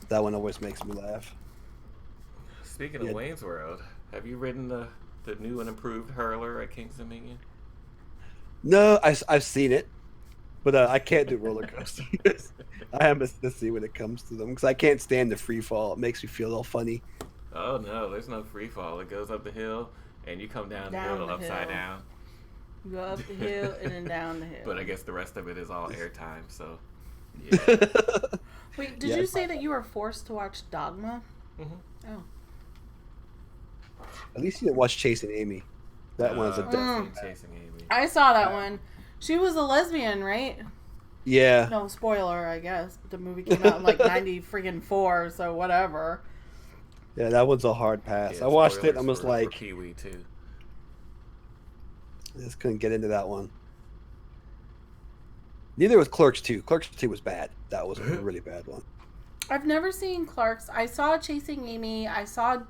That one always makes me laugh. Speaking of Wayne's World, have you ridden the new and improved hurler at King's Dominion? No, I've seen it, but I can't do roller coasters. I am a sissy when it comes to them because I can't stand the free fall. It makes me feel all funny. Oh no, there's no free fall. It goes up the hill and you come down the hill upside down. You go up the hill and then down the hill. But I guess the rest of it is all airtime, so yeah. Wait, did you say that you were forced to watch Dogma? Oh. At least you didn't watch Chasing Amy. That one's a Chasing Amy. I saw that one. She was a lesbian, right? Yeah. No spoiler, I guess. The movie came out in like 94, so whatever. Yeah, that one's a hard pass. I watched it. I was like, for Pee-wee too. I just couldn't get into that one. Neither was Clerks 2. Clerks 2 was bad. That was a really bad one. I've never seen Clerks. I saw Chasing Amy. I saw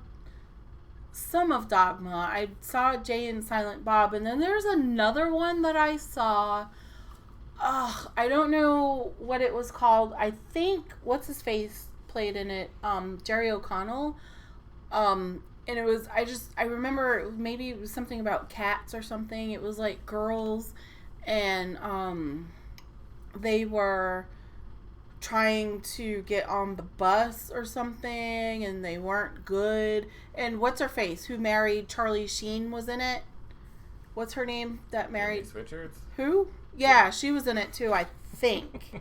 some of Dogma. I saw Jay and Silent Bob. And then there's another one that I saw. I don't know what it was called. I think, what's his face played in it? Jerry O'Connell. And it was, I remember maybe it was something about cats or something. It was like girls and they were trying to get on the bus or something and they weren't good. And what's her face? Who married Charlie Sheen was in it? What's her name that married? Denise Richards? Who? Yeah, she was in it too, I think.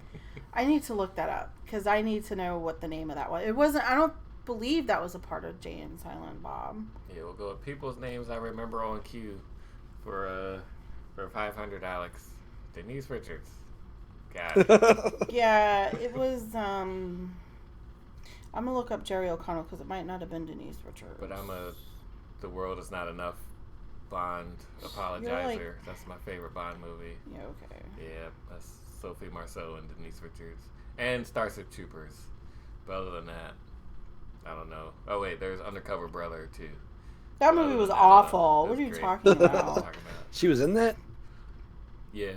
I need to look that up because I need to know what the name of that was. It wasn't, I don't believe that was a part of Jay and Silent Bob. Yeah, we'll go with people's names I remember on cue for 500, Alex. Denise Richards. Got it. Yeah, it was, I'm going to look up Jerry O'Connell because it might not have been Denise Richards. But The World Is Not Enough Bond Apologizer. That's my favorite Bond movie. Yeah, okay. Yeah, that's Sophie Marceau and Denise Richards. And Starship Troopers. But other than that, I don't know. Oh, wait, there's Undercover Brother, too. That movie was awful. What are you great. talking about? She was in that? Yeah.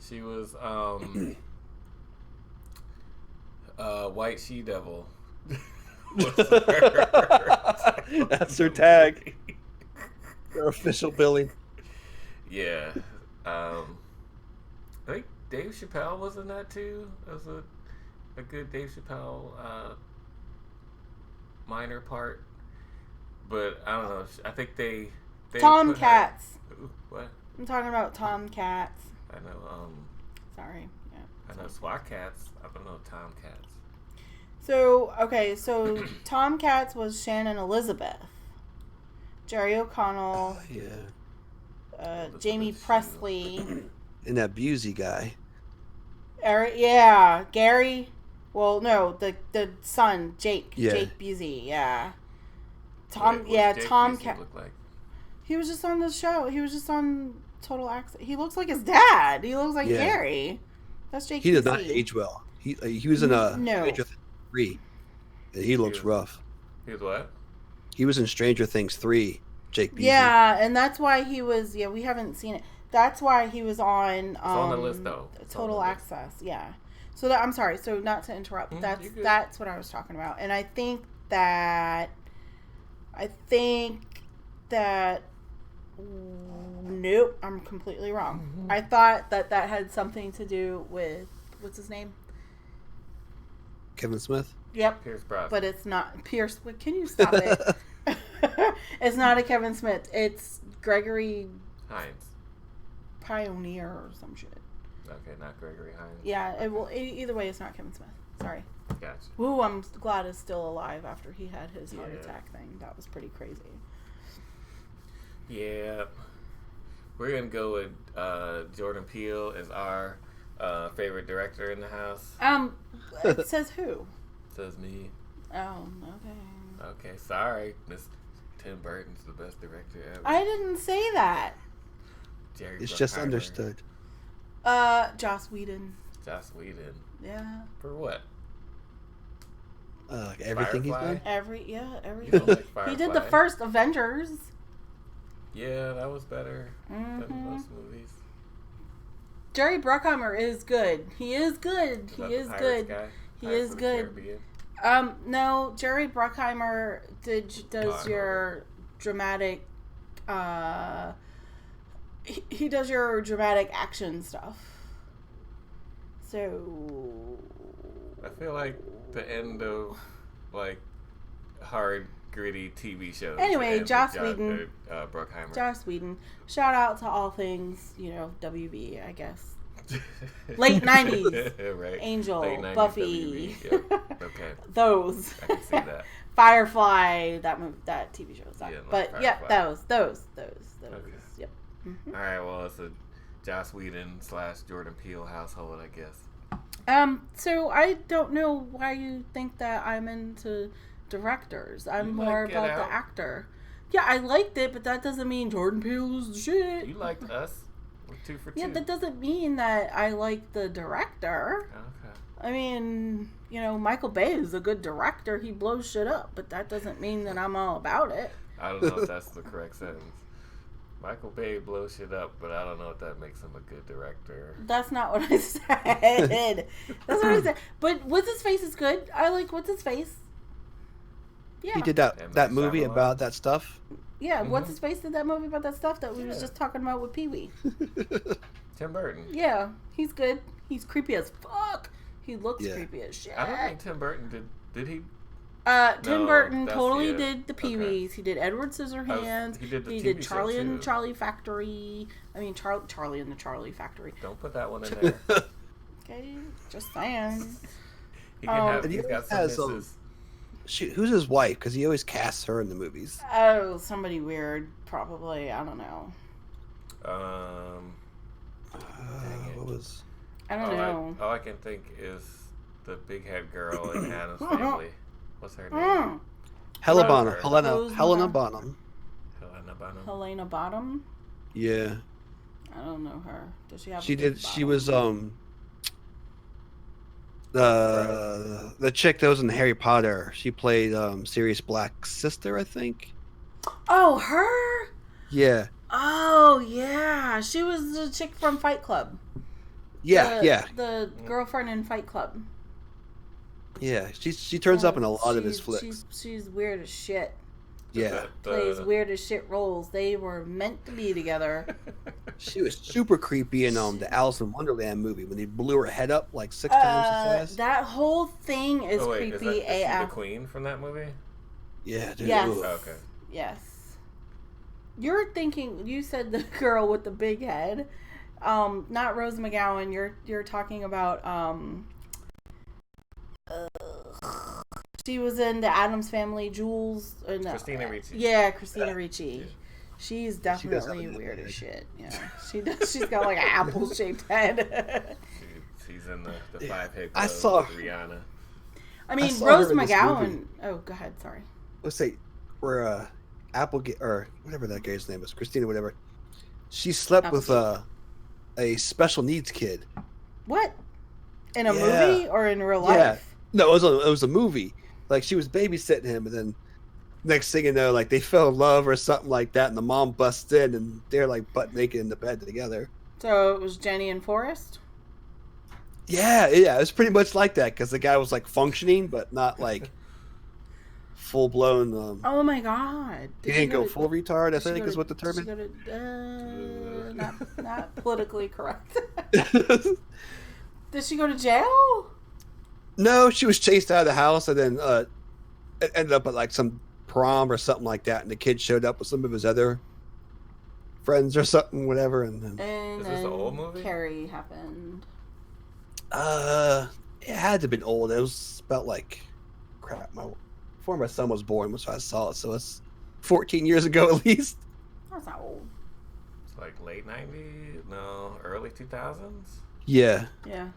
She was White She-Devil. That's her tag. Her official billing. Yeah. I think Dave Chappelle was in that too. That was a good Dave Chappelle minor part. But I don't know. I think they Tomcats. What? I'm talking about Tomcats. I know. Sorry. Yeah. I know SWAT cats. I don't know Tomcats. So Tomcats was Shannon Elizabeth, Jerry O'Connell, Jamie Presley, and that Busey guy. Gary. Well, no, the son, Jake. Yeah. Jake Busey. Yeah. Tomcat. Look like? He was just on the show. He was just on Total Access. He looks like his dad. He looks like Gary. That's Jake. He did not age well. He was in Stranger Things 3. He looks rough. He was what? He was in Stranger Things 3. Jake Busey. Yeah, and that's why he was. Yeah, we haven't seen it. That's why he was on. It's on the list though. Total Access. Yeah. So I'm sorry. So not to interrupt. But that's what I was talking about, and I think that. Nope, I'm completely wrong. Mm-hmm. I thought that had something to do with what's his name? Kevin Smith. Yep. Pierce Brosnan. But it's not Pierce. Can you stop it? It's not a Kevin Smith. It's Gregory Hines. Pioneer or some shit. Okay, not Gregory Hines. Yeah. Either way, it's not Kevin Smith. Sorry. Gotcha. Ooh, I'm glad he's still alive after he had his heart attack thing. That was pretty crazy. Yeah. We're going to go with Jordan Peele as our favorite director in the house. It says who? It says me. Oh, okay. Okay, sorry. Tim Burton's the best director ever. I didn't say that. It's just understood. Joss Whedon. Joss Whedon. Yeah. For what? Everything Firefly? he's done? Everything. Like he did the first Avengers. Yeah, that was better than most movies. Jerry Bruckheimer is good. He is good. He is good. He is good. No, Jerry Bruckheimer does your dramatic. He does your dramatic action stuff. So. I feel like the end of like hard gritty TV shows. Anyway, Joss Whedon. Bruckheimer. Joss Whedon. Shout out to all things, WB, I guess. Late 90s. Right. Angel, Late 90s Buffy. WB. Yep. Okay. Those. I can see that. Firefly, that TV show. But Firefly. yeah, those. Okay. Yep. Mm-hmm. All right, well, it's a Joss Whedon / Jordan Peele household, I guess. So I don't know why you think that I'm into directors. I'm more about the actor. Yeah, I liked it, but that doesn't mean Jordan Peele is the shit. You liked Us. We're 2 for 2. Yeah, that doesn't mean that I like the director. Okay. I mean, Michael Bay is a good director. He blows shit up, but that doesn't mean that I'm all about it. I don't know if that's the correct sentence. Michael Bay blows shit up, but I don't know if that makes him a good director. That's not what I said. That's what I said. But What's His Face is good. I like What's His Face. Yeah. He did that movie about that stuff. Yeah, What's His Face did that movie about that stuff that we was just talking about with Pee-wee. Tim Burton. Yeah, he's good. He's creepy as fuck. He looks creepy as shit. I don't think Tim Burton did he? Tim Burton totally did the Pee-wees. Okay. He did Edward Scissorhands. He did Charlie and the Charlie Factory. I mean, Charlie and the Charlie Factory. Don't put that one in there. Okay, just saying. He's got some misses. Shoot, who's his wife? Because he always casts her in the movies. Oh, somebody weird, probably. I don't know. What was? I don't know. All I can think is the big head girl in Addams Family. What's her name? Helena Bonham. Helena Bonham. Helena Bonham. Yeah. I don't know her. Does she have? She did. She was the chick that was in Harry Potter. She played Sirius Black's sister, I think. Oh, her? Yeah. Oh, yeah. She was the chick from Fight Club. Yeah. The girlfriend in Fight Club. Yeah. She turns up in a lot of his flicks. She's weird as shit. Yeah. Plays weird as shit roles. They were meant to be together. She was super creepy in the Alice in Wonderland movie when they blew her head up like 6 times the size. That whole thing is creepy is she the AF. queen from that movie? Yeah, dude. Yes. Oh, okay. Yes. You're thinking. You said the girl with the big head. Not Rose McGowan. You're talking about. She was in the Addams Family. Jules. Christina Ricci. Yeah, Christina Ricci. She's definitely weird as shit. Yeah, she does. She's got like an apple-shaped head. She's in the Five Head Club. I saw with Rihanna. I mean, Rose McGowan. Oh, go ahead. Sorry. Let's say where Applegate or whatever that guy's name is, Christina, whatever. She slept with a special needs kid. What? In a movie or in real life? Yeah. No, it was a movie. Like she was babysitting him, and then next thing you know, like they fell in love or something like that, and the mom busts in, and they're like butt naked in the bed together. So it was Jenny and Forrest? Yeah, it was pretty much like that because the guy was like functioning, but not like full blown. Oh my god! He didn't go full retard. I think is what the term is. Not politically correct. Did she go to jail? No, she was chased out of the house, and then it ended up at like some prom or something like that, and the kid showed up with some of his other friends or something, whatever. And is this an old movie? Carrie happened. It had to have been old. It was about like crap. Before my son was born, which I saw it, so it's 14 years ago at least. That's not old. It's like late 90s, no, early 2000s. Yeah. Yeah.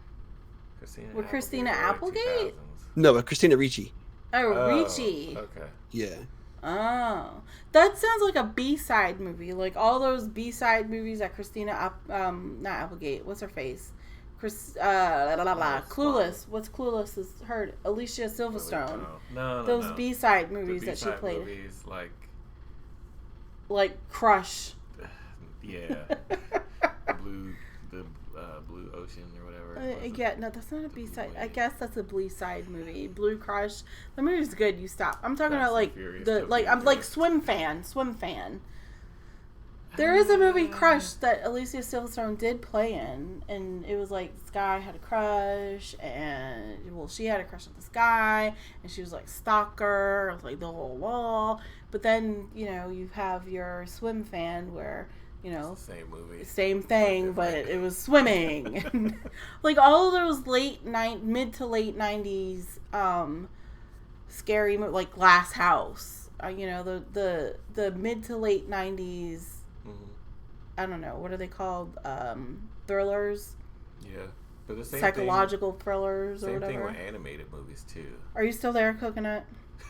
With Christina Applegate? No, but Christina Ricci. Oh, Ricci. Okay. Yeah. Oh, that sounds like a B-side movie. Like all those B-side movies that Christina, not Applegate. What's her face? Clueless. What's Clueless? Is her Alicia Silverstone. No. Those B-side movies that she played. Movies like Crush. Yeah. Blue Ocean or whatever. Yeah, no, that's not a B-side. I guess that's a B-side movie. Blue Crush. The movie's good. You stop. I'm talking about like I'm like Swim fan. There is a movie Crush that Alicia Silverstone did play in, and it was like this guy had a crush, and she had a crush on this guy, and she was like stalker, like the whole wall. But then you have your Swim fan where. Same movie, same thing, but it was swimming. Like all of those mid to late 90s scary like Glass House. The mid to late 90s. Mm-hmm. I don't know, what are they called? Thrillers. Yeah, but the same psychological thrillers or whatever. Same thing with animated movies too. Are you still there, Coconut?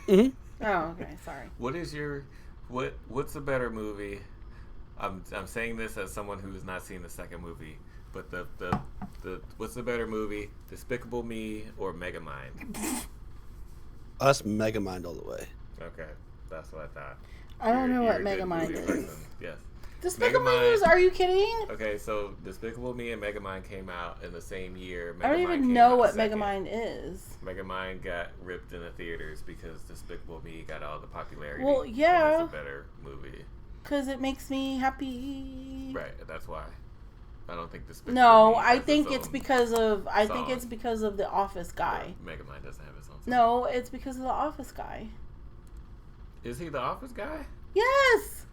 Mm-hmm. Oh, okay. Sorry. What's a better movie? I'm saying this as someone who has not seen the second movie, but the what's the better movie, Despicable Me or Megamind? Us Megamind all the way. Okay, that's what I thought. I don't know what Megamind is. Yes. Despicable Me? Are you kidding? Okay, so Despicable Me and Megamind came out in the same year. I don't even know what Megamind is. Megamind got ripped in the theaters because Despicable Me got all the popularity. Well, yeah. And it's a better movie. Because it makes me happy. Right, that's why. I don't think Despicable No, Me I think it's because of the Office guy. Megamind doesn't have his own song. No, it's because of the Office guy. Is he the Office guy? Yes.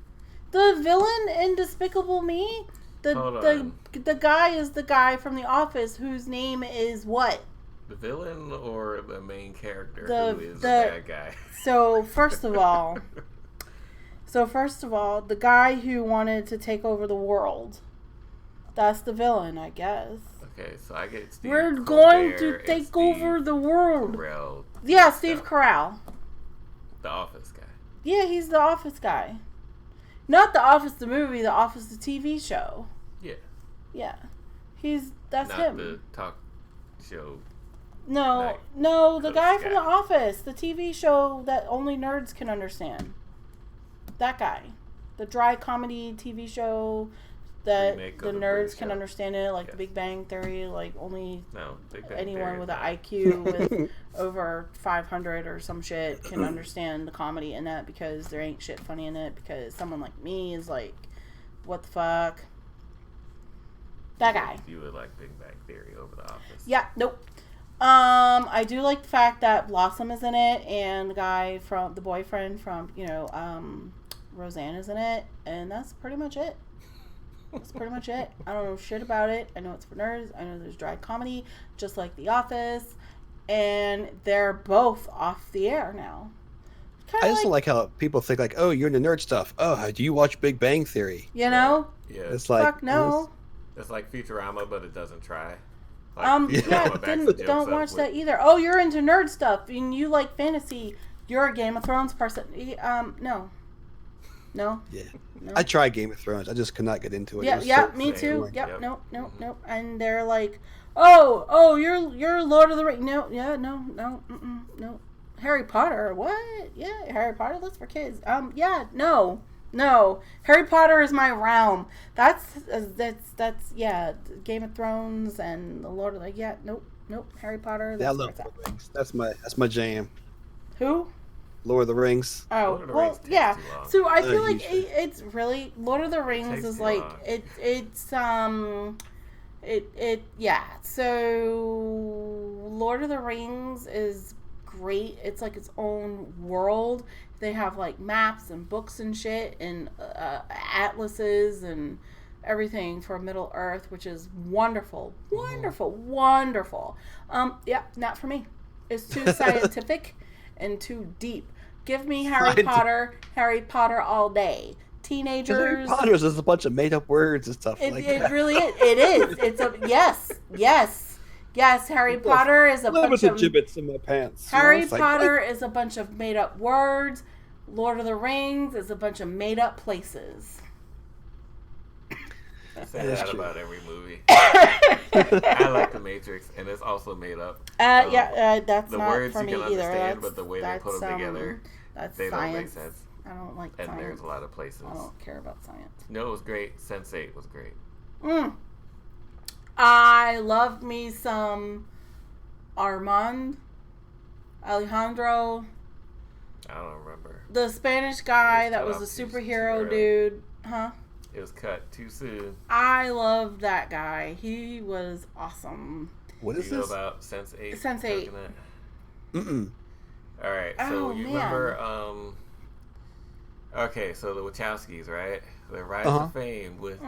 The villain in Despicable Me. The guy is the guy from The Office whose name is what? The villain or the main character who is the bad guy? So first of all, the guy who wanted to take over the world. That's the villain, I guess. Okay, so I get Steve We're Colbert going to take over the world. Carell. Yeah, Steve Carell. The Office guy. Yeah, he's the Office guy. Not The Office the movie, The Office the TV show. Yeah. Yeah. That's Not him. The talk show. No, the guy from The Office, the TV show that only nerds can understand. That guy. The dry comedy TV show that the nerds can understand it, like The Big Bang Theory, like only anyone with an IQ with over 500 or some shit can understand the comedy in that, because there ain't shit funny in it, because someone like me is like, what the fuck? That guy. You would like Big Bang Theory over The Office. Yeah, nope. I do like the fact that Blossom is in it, and the boyfriend from, Roseanne is in it, and that's pretty much it. That's pretty much it. I don't know shit about it. I know it's for nerds. I know there's dry comedy, just like The Office, and they're both off the air now. I just don't like how people think like, oh, you're into nerd stuff. Oh, do you watch Big Bang Theory? You know? Yeah. It's like, fuck no. It's like Futurama, but it doesn't try. Don't watch that either. Oh, you're into nerd stuff and you like fantasy. You're a Game of Thrones person. No. No. Yeah. No. I tried Game of Thrones. I just could not get into it. Yeah, me too. Yep. Nope. And they're like, oh, you're Lord of the Rings. No. Harry Potter. What? Yeah, Harry Potter. That's for kids. No. Harry Potter is my realm. That's Game of Thrones and the Lord of the Nope. Harry Potter. I love Lord of the Rings. That's my jam. Who? Lord of the Rings. Oh, well, yeah. So I feel like it's really Lord of the Rings is like So Lord of the Rings is great. It's like its own world. They have like maps and books and shit and atlases and everything for Middle Earth, which is wonderful. Not for me. It's too scientific and too deep. Give me Harry Potter all day. Teenagers. Harry Potter's is a bunch of made up words and stuff like that. It really is. It is. It's yes. Harry Potter is a bunch of gibbets in my pants. Harry Potter is a bunch of made up words. Lord of the Rings is a bunch of made up places. I say that about every movie. I like The Matrix, and it's also made up. That's the not words for you me can either. Understand, but the way they put them together, they don't make sense. I don't like and science. There's a lot of places. I don't care about science. No, it was great. Sense8 was great. I love me some Alejandro. I don't remember. The Spanish guy that was a superhero dude. Huh? It was cut too soon. I loved that guy. He was awesome. What is you this? know about Sense8? Sense8. Mm-mm. All right. So you remember... Okay, so the Wachowskis, right? Their rise to fame with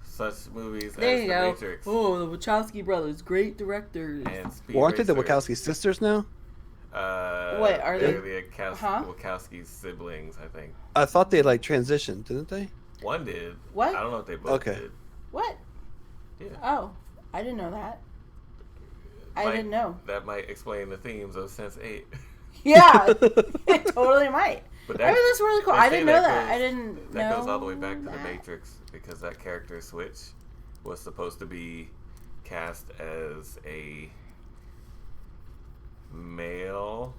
such movies as The Matrix. Oh, the Wachowski brothers, great directors. And aren't they the Wachowski sisters now? Wait, are they? They're the Wachowski siblings, I think. I thought they transitioned, didn't they? One did. What? I don't know if they both did. What? Yeah. Oh, I didn't know that. I didn't know. That might explain the themes of Sense8. Yeah, it totally might. But that's really cool. I didn't know that. I didn't know that goes all the way back to The Matrix, because that character Switch was supposed to be cast as a male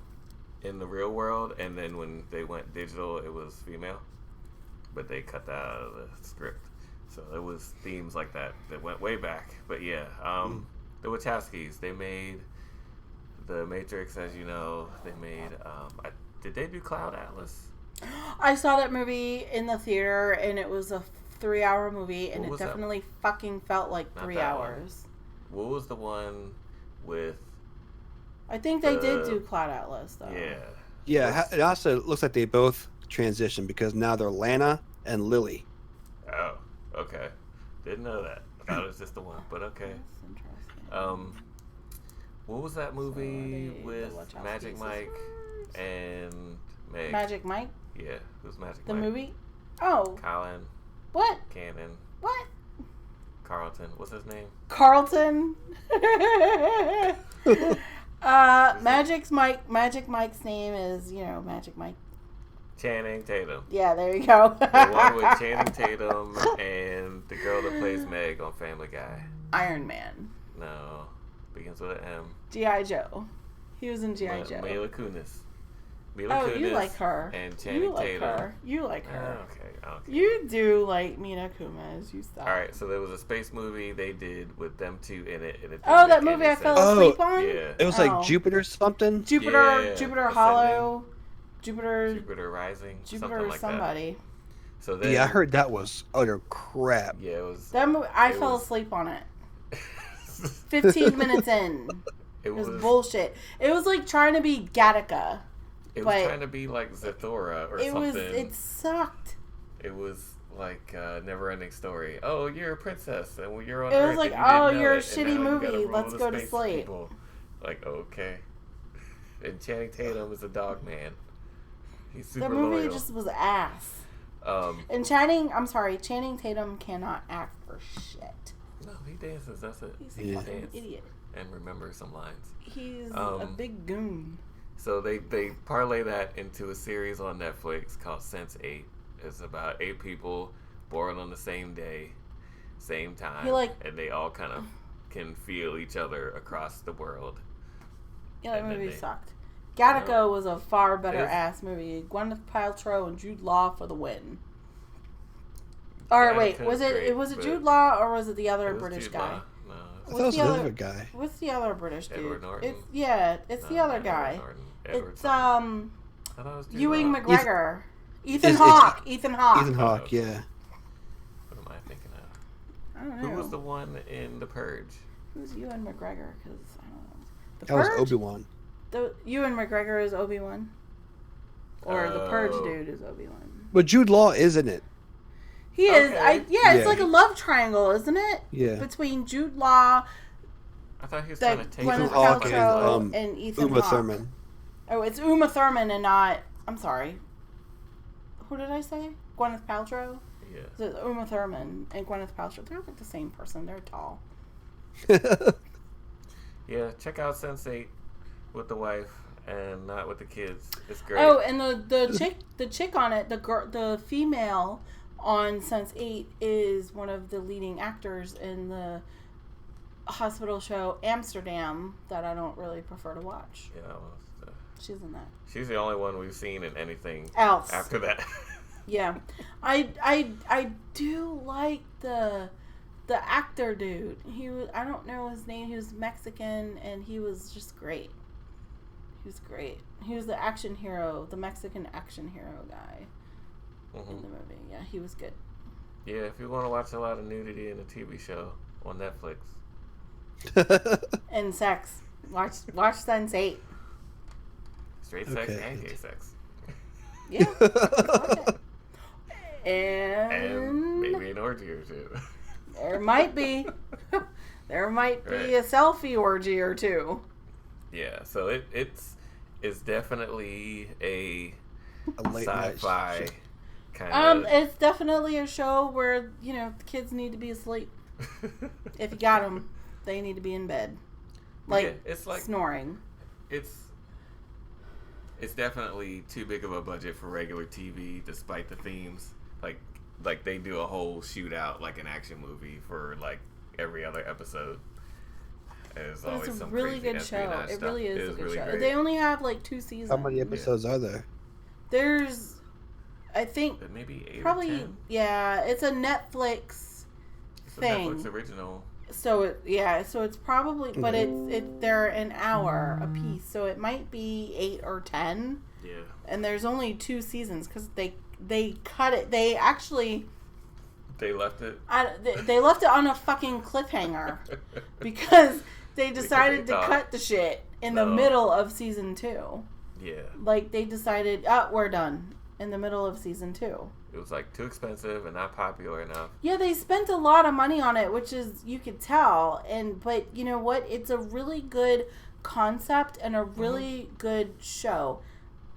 in the real world, and then when they went digital, it was female. But they cut that out of the script. So it was themes like that went way back. But yeah, the Wachowskis, they made The Matrix, as you know. They made... did they do Cloud Atlas? I saw that movie in the theater, and it was a 3-hour movie, and it definitely fucking felt like 3 hours. What was the one with... I think they did do Cloud Atlas, though. Yeah. Yeah, it also looks like they both transitioned, because now they're Lana and Lily. Oh, okay. Didn't know that. I thought it was just the one, but okay. That's interesting. What was that movie with Magic Mike and Meg? Magic Mike? Yeah, who's Magic Mike? The movie? Oh. Colin. What? Cannon. What? Carlton. What's his name? Carlton. Magic Mike's name is, Magic Mike. Channing Tatum. Yeah, there you go. The one with Channing Tatum and the girl that plays Meg on Family Guy. Iron Man. No. Begins with an M. G.I. Joe. He was in G.I. Joe. Mila Kunis. Mila Kunis you like her. and Channing You like Tatum. her. You like her. Okay. You do like Mila Kunis. You stop. All right, so there was a space movie they did with them two in it. And it Oh, that movie I fell asleep on? Yeah. It was like Jupiter something? Jupiter Hollow. Jupiter Rising. Jupiter like somebody. That. So then, Yeah, I heard that was utter crap. Yeah, it was. That movie, I fell asleep on it. 15 minutes in. It was bullshit. It was like trying to be Gattaca. It was trying to be like Zathura or something. It sucked. It was like a never-ending story. Oh, you're a princess, and you're on It Earth. was like, you're a shitty movie. Let's go to sleep. People. Like, okay. And Channing Tatum is a dog man. He's super loyal. That movie just was ass. And Channing Tatum cannot act for shit. No, he dances. That's it. He's a fucking idiot. And remember some lines. He's a big goon. So they parlay that into a series on Netflix called Sense8. It's about 8 people born on the same day, same time, and they all kind of can feel each other across the world. Yeah, that movie sucked. Gattaca was a far better ass movie. Gwyneth Paltrow and Jude Law for the win. Or wait, was it Jude Law or was it the other British guy? No, I thought it was the other guy. What's the other British dude? Edward Norton. It's the other guy. It's Ewan Law. McGregor. Ethan Hawke. Ethan Hawke, yeah. What am I thinking of? I don't know. Who was the one in The Purge? Who's Ewan McGregor? Because I don't know. That was Obi-Wan. Ewan McGregor is Obi-Wan. Or the Purge dude is Obi-Wan. But Jude Law is in it. He is. It's like a love triangle, isn't it? Yeah. Between Jude Law, I thought he was trying to take Gwyneth Hawke Paltrow and Ethan Uma Hawke. Thurman. Oh, it's Uma Thurman and not. I'm sorry. Who did I say? Gwyneth Paltrow? Yeah. It's Uma Thurman and Gwyneth Paltrow. They're like the same person. They're tall. Yeah, check out Sense8 with the wife and not with the kids. It's great. Oh, and the chick on it, the female on Sense8 is one of the leading actors in the hospital show Amsterdam that I don't really prefer to watch. Yeah, she's in that. She's the only one we've seen in anything else after that. Yeah, I do like the actor dude. I don't know his name. He was Mexican and he was just great. He was great. He was the action hero, the Mexican action hero guy in the movie. Yeah, he was good. Yeah, if you want to watch a lot of nudity in a TV show on Netflix. And sex. Watch Sense8. Straight sex and gay sex. Yeah. And maybe an orgy or two. There might be. There might be a selfie orgy or two. Yeah, so it's definitely a late sci-fi kind of. It's definitely a show where the kids need to be asleep. If you got them, they need to be in bed, it's like snoring. It's definitely too big of a budget for regular TV, despite the themes. Like they do a whole shootout like an action movie for like every other episode. It's a really good show. It really is a good show. Great. They only have like 2 seasons. How many episodes are there? There's, I think, maybe 8 probably or 10. Yeah. It's a Netflix thing. It's a Netflix original. So it's probably, but they're an hour a piece, so it might be 8 or 10. Yeah. And there's only 2 seasons because they cut it. They actually. They left it. They left it on a fucking cliffhanger because they decided to cut the shit in the middle of season 2. Yeah. Like they decided, we're done in the middle of season 2. It was like too expensive and not popular enough. Yeah, they spent a lot of money on it, which is you could tell. But you know what? It's a really good concept and a really good show.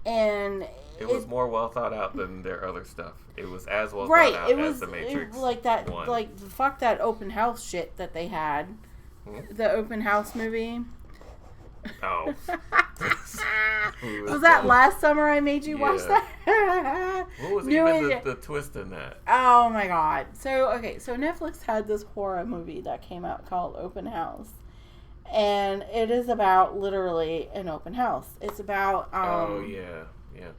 And it was more well thought out than their other stuff. It was as well thought out as The Matrix. Like that, 1. like fuck that open house shit that they had. The open house movie. Oh. Was that last summer I made you watch that? What was even the twist in that? Oh my god. So Netflix had this horror movie that came out called Open House. And it is about literally an open house. It's about oh yeah. Yeah.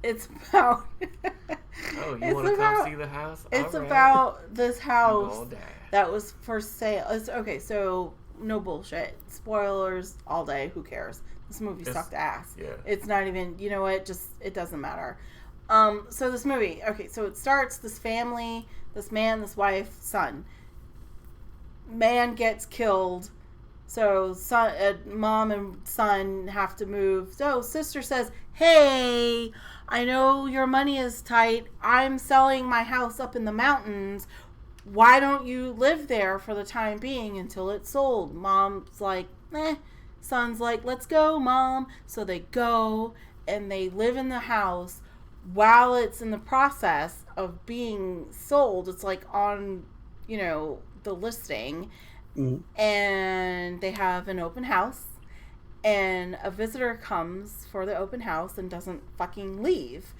It's about. Oh, you want to come see the house? It's All right. about this You house gonna die. that was for sale. Okay, so no bullshit. Spoilers all day. Who cares? This movie sucked ass. Yeah. It's not even. You know what? Just it doesn't matter. So this movie. Okay, so it starts. This family. This man. This wife. Son. Man gets killed. So mom and son have to move. So sister says, "Hey, I know your money is tight. I'm selling my house up in the mountains. Why don't you live there for the time being until it's sold?" Mom's like, "Eh." Son's like, "Let's go, Mom." So they go and they live in the house while it's in the process of being sold. It's like on, the listing. Mm-hmm. And they have an open house. And a visitor comes for the open house and doesn't fucking leave.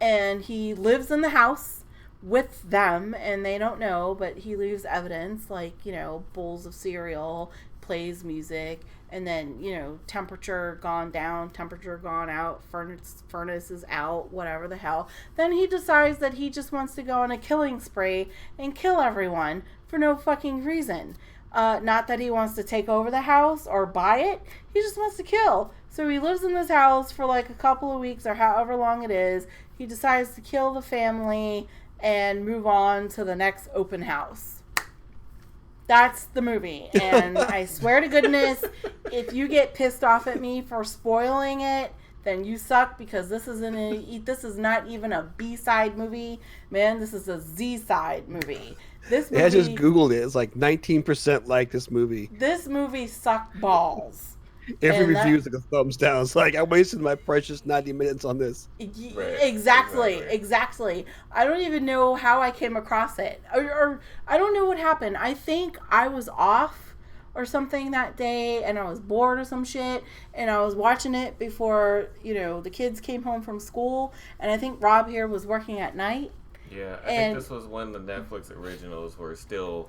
And he lives in the house with them, and they don't know, but he leaves evidence, like, bowls of cereal, plays music, and then, temperature gone down, temperature gone out, furnace is out, whatever the hell. Then he decides that he just wants to go on a killing spree and kill everyone for no fucking reason. Not that he wants to take over the house or buy it. He just wants to kill. So he lives in this house for like a couple of weeks or however long it is. He decides to kill the family and move on to the next open house. That's the movie. And I swear to goodness, if you get pissed off at me for spoiling it, then you suck, because this is not even a B-side movie. Man, this is a Z-side movie. This movie, I just Googled it. It's like 19% like this movie. This movie sucked balls. Every review is like a thumbs down. It's like, I wasted my precious 90 minutes on this. Exactly. I don't even know how I came across it. Or I don't know what happened. I think I was off or something that day, and I was bored or some shit, and I was watching it before, the kids came home from school, and I think Rob here was working at night. Yeah, I think this was when the Netflix originals were still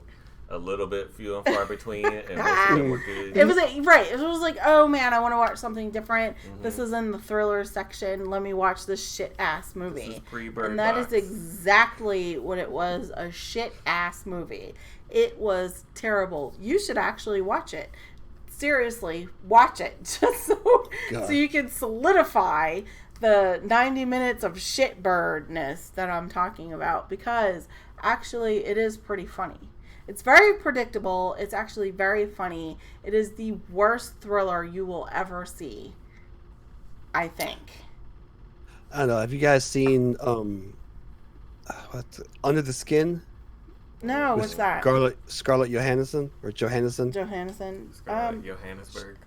a little bit few and far between, and most of them were good. It was like, oh man, I want to watch something different. Mm-hmm. This is in the thriller section. Let me watch this shit ass movie. This is pre-Bird And that Box. is exactly what it was, a shit ass movie. It was terrible. You should actually watch it. Seriously, watch it. Just so you can solidify the 90 minutes of shitbirdness that I'm talking about, because actually it is pretty funny. It's very predictable. It's actually very funny. It is the worst thriller you will ever see, I think. I don't know. Have you guys seen Under the Skin? No, what's that? Scarlett Johansson or Johansson? Scarlett Johannesburg.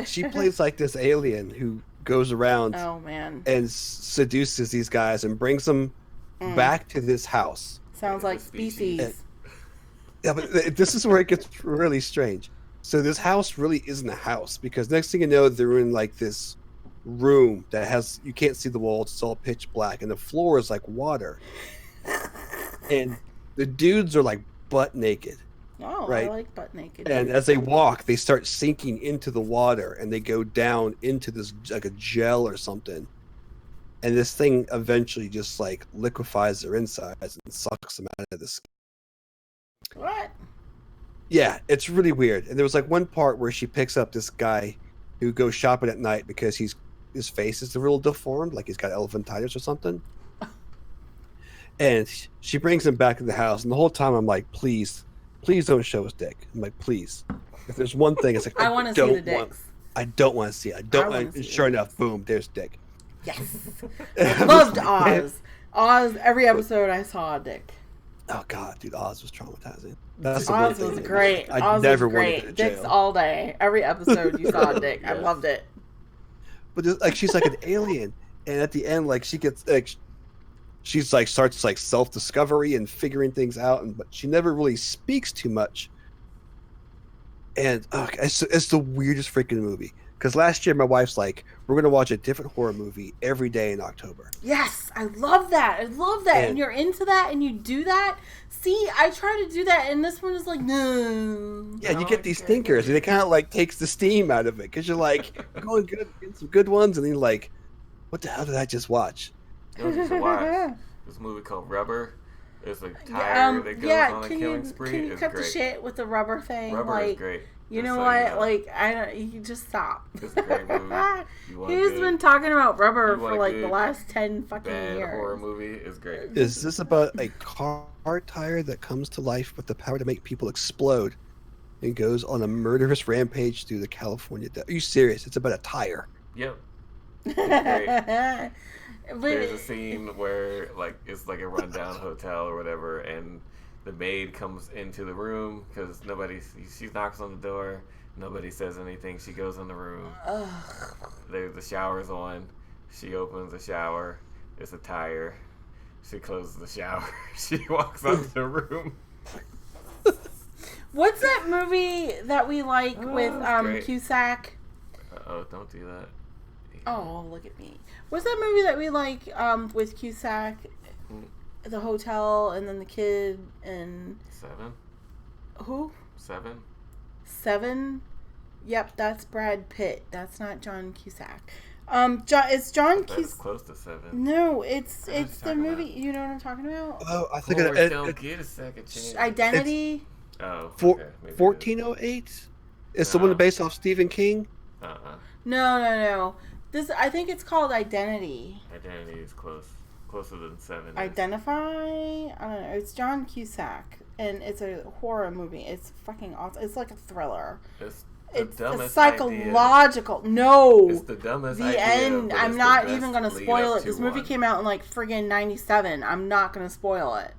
She plays like this alien who goes around and seduces these guys and brings them back to this house. Sounds like Species. Yeah, but this is where it gets really strange. So this house really isn't a house, because next thing you know, they're in like this room that you can't see the walls, it's all pitch black, and the floor is like water. And the dudes are like butt naked. Oh, right? I like butt naked. And as they walk, they start sinking into the water, and they go down into this like a gel or something. And this thing eventually just like liquefies their insides and sucks them out of the skin. What? Yeah, it's really weird. And there was like one part where she picks up this guy who goes shopping at night because his face is a little deformed, like he's got elephantitis or something. And she brings him back to the house, and the whole time I'm like, please don't show his dick. I'm like, please. If there's one thing, it's like, I want to see the dicks. I don't want to see it. Sure enough, boom, there's dick. Yes. I loved Oz. Oz, every episode I saw a dick. Oh god, dude, Oz was traumatizing. Oz was great. I never wanted to go to jail. Dicks all day. Every episode you saw a dick. Yes. I loved it. But like, she's like an alien, and at the end, like, she gets like, she's like starts like self-discovery and figuring things out, but she never really speaks too much. And it's the weirdest freaking movie. Because last year, my wife's like, we're going to watch a different horror movie every day in October. Yes, I love that. And you're into that, and you do that. See, I try to do that, and this one is like, no. Yeah, you get these thinkers, and it kind of like takes the steam out of it. Because you're like, going good, getting some good ones, and then like, What the hell did I just watch? You know what you should watch? This movie called Rubber. It's a tire that goes on a killing spree. Can you it's cut great. the shit with the rubber thing? Rubber is great. You Just know so what? you know. Like, I don't. You can just stop. It's a great movie. He's been talking about Rubber for like the good, last 10 fucking bad years. horror movie. It's great. Is this about a car tire that comes to life with the power to make people explode and goes on a murderous rampage through the California desert? Are you serious? It's about a tire. Yep. It's great. There's a scene where like it's like a rundown hotel or whatever, and the maid comes into the room because she knocks on the door. Nobody says anything. She goes in the room. The shower's on. She opens the shower. It's a tire. She closes the shower. She walks out of the room. What's that movie that we like with Cusack? Uh-oh, don't do that. Oh, look at me. What's that movie that we like with Cusack? The hotel and then the kid and... 7? Who? 7? 7? Yep, that's Brad Pitt. That's not John Cusack. It's John Cusack. Close to 7. No, it's the movie. About? You know what I'm talking about? Oh, I think don't get a second chance. Identity. Oh, 1408. It's the one based off Stephen King. No. This I think it's called Identity. Identity is closer than 7. Identify. I don't know. It's John Cusack, and it's a horror movie. It's fucking awesome. It's like a thriller. It's a psychological. Idea. No. It's the dumbest The idea, end. I'm not even gonna spoil it. This movie came out in like friggin' 97. I'm not gonna spoil it.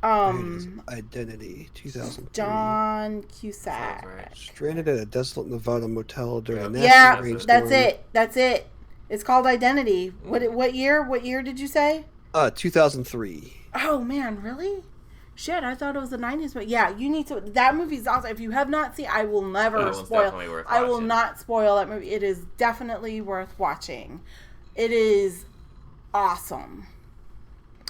Identity, 2003. John Cusack. Right. Stranded at a desolate Nevada motel during a nasty rainstorm. That's it. It's called Identity. What year? What year did you say? 2003. Oh man, really? Shit, I thought it was the 90s, but yeah, you need to. That movie's awesome. If you have not seen, I will never spoil. I will not spoil that movie. It is definitely worth watching. It is awesome,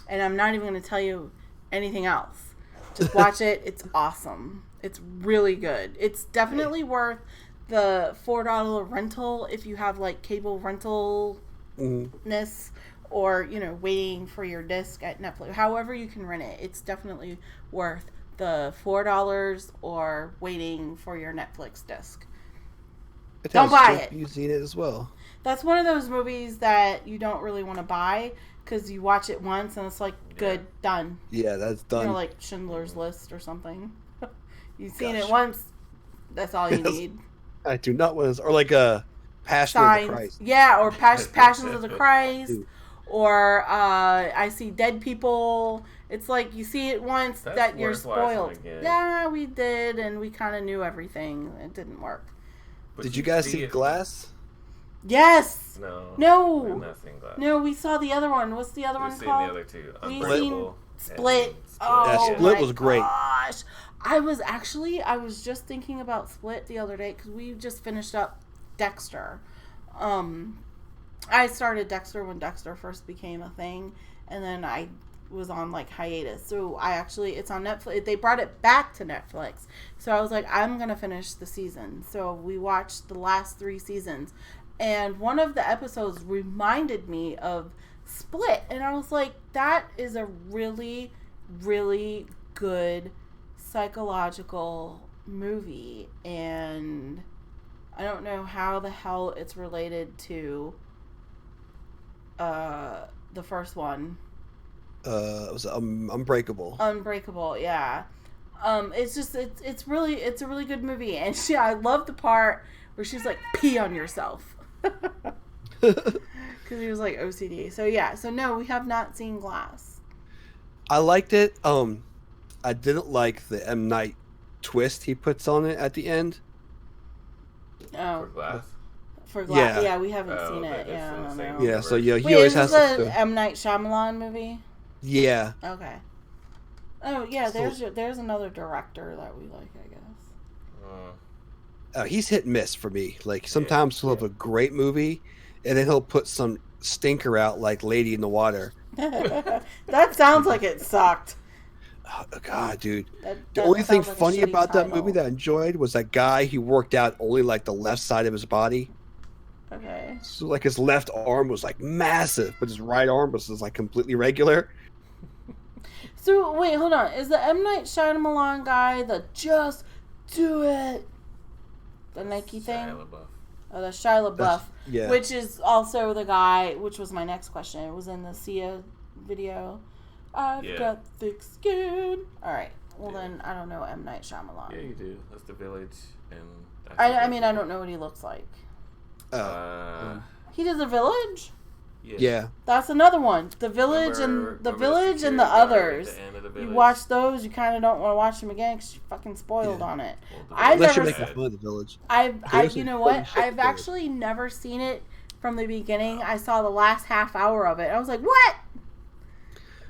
and I'm not even going to tell you anything else. Just watch it. It's awesome. It's really good. It's definitely worth the $4 rental if you have like cable rental-ness or, waiting for your disc at Netflix. However you can rent it. It's definitely worth the $4 or waiting for your Netflix disc. Don't buy it. You've seen it as well. That's one of those movies that you don't really want to buy because you watch it once and it's like, good, done. Yeah, that's done. Like Schindler's List or something. You've seen it once. That's all you need. I do not want to. Or like a Passion of the Christ. Yeah, or Passions of the Christ. Or I See Dead People. It's like you see it once that you're spoiled. Yeah, we did, and we kind of knew everything. It didn't work. But did you guys see Glass? Yes. No. We've not seen Glass. No, we saw the other one. What's the other one called? We've seen the other two. We've seen Split. Split was great. Gosh. I was just thinking about Split the other day because we just finished up Dexter. I started Dexter when Dexter first became a thing, and then I was on like hiatus. So it's on Netflix. They brought it back to Netflix. So I was like, I'm gonna finish the season. So we watched the last 3 seasons, and one of the episodes reminded me of Split, and I was like, that is a really, really good psychological movie, and I don't know how the hell it's related to the first one. It was Unbreakable. Unbreakable, yeah. It's a really good movie, and I love the part where she's like, pee on yourself. Because he was like OCD. So yeah, no, we have not seen Glass. I liked it. I didn't like the M. Night twist he puts on it at the end. Oh. For Glass? For Glass, yeah, we haven't seen it. Yeah, I don't know. Yeah, so yeah, he Wait, always is has the M. Night Shyamalan movie? Yeah. Okay. Oh yeah, there's another director that we like, I guess. He's hit and miss for me. Like sometimes he'll have a great movie, and then he'll put some stinker out like Lady in the Water. That sounds like it sucked. Oh, God, dude. The only thing funny about that movie that I enjoyed was that guy who worked out only like the left side of his body. Okay. So like his left arm was like massive, but his right arm was just like completely regular. So wait, hold on. Is the M. Night Shyamalan guy the just do it? The Nike thing? Shia LaBeouf. Oh, the Shia LaBeouf. Yeah. Which is also the guy, which was my next question. It was in the Sia video. I've got thick skin. Alright. Well then, I don't know M. Night Shyamalan. Yeah, you do. That's The Village. And I mean, I don't know what he looks like. He did The Village? Yeah. That's another one. The Village and The Others. You watch those, you kind of don't want to watch them again because you fucking spoiled on it. Unless you're making fun of The Village. You know what? I've actually never seen it from the beginning. I saw the last half hour of it. I was like, what?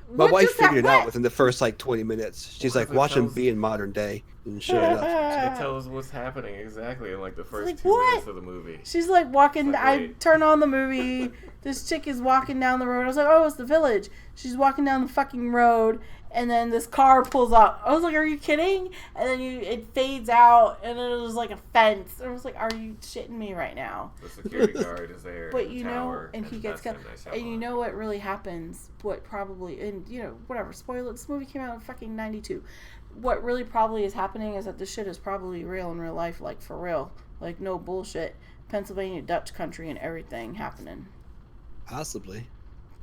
My wife figured it out within the first like 20 minutes. She's like, watch him be in modern day. And sure enough. It tells us what's happening exactly in like the first 2 minutes of the movie. She's like walking. I turn on the movie. This chick is walking down the road. I was like, oh, it's The Village. She's walking down the fucking road. And then this car pulls up. I was like, are you kidding? And then it fades out. And then it was like a fence. And I was like, are you shitting me right now? The security guard is there. But you know, and he gets killed. And you know what really happens? What probably, and you know, whatever, spoil it. This movie came out in fucking 92. What really probably is happening is that this shit is probably real in real life, like for real. Like no bullshit. Pennsylvania Dutch country and everything happening. Possibly.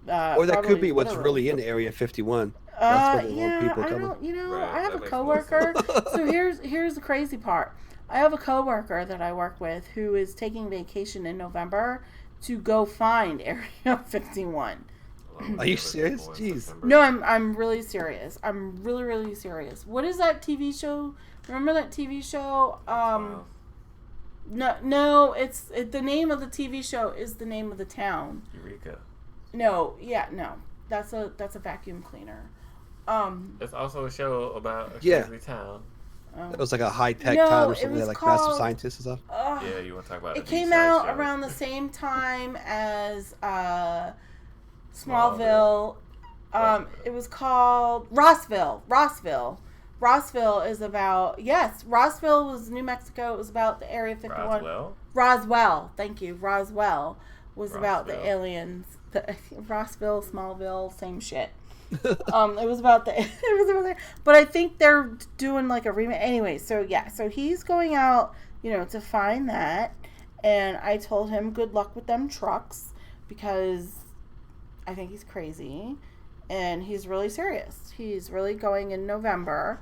Or that could be what's really in Area 51. That's where the people come. I have a coworker. So here's the crazy part. I have a coworker that I work with who is taking vacation in November to go find Area 51. Are you serious? Jeez. No, I'm really serious. I'm really, really serious. What is that TV show? Remember that TV show? No, it's the name of the TV show is the name of the town. Eureka. No. That's a vacuum cleaner. It's also a show about a crazy town. It was like a high-tech town or something, like massive scientists and stuff. Yeah, you want to talk about it? It came out around the same time as Smallville. It was called Rossville. Rossville is about, Rossville was New Mexico. It was about the Area 51. Roswell. Thank you. Roswell was about the aliens. Rossville, Smallville, same shit. It was about but I think they're doing like a remake anyway. So he's going out, to find that, and I told him good luck with them trucks because I think he's crazy, and he's really serious. He's really going in November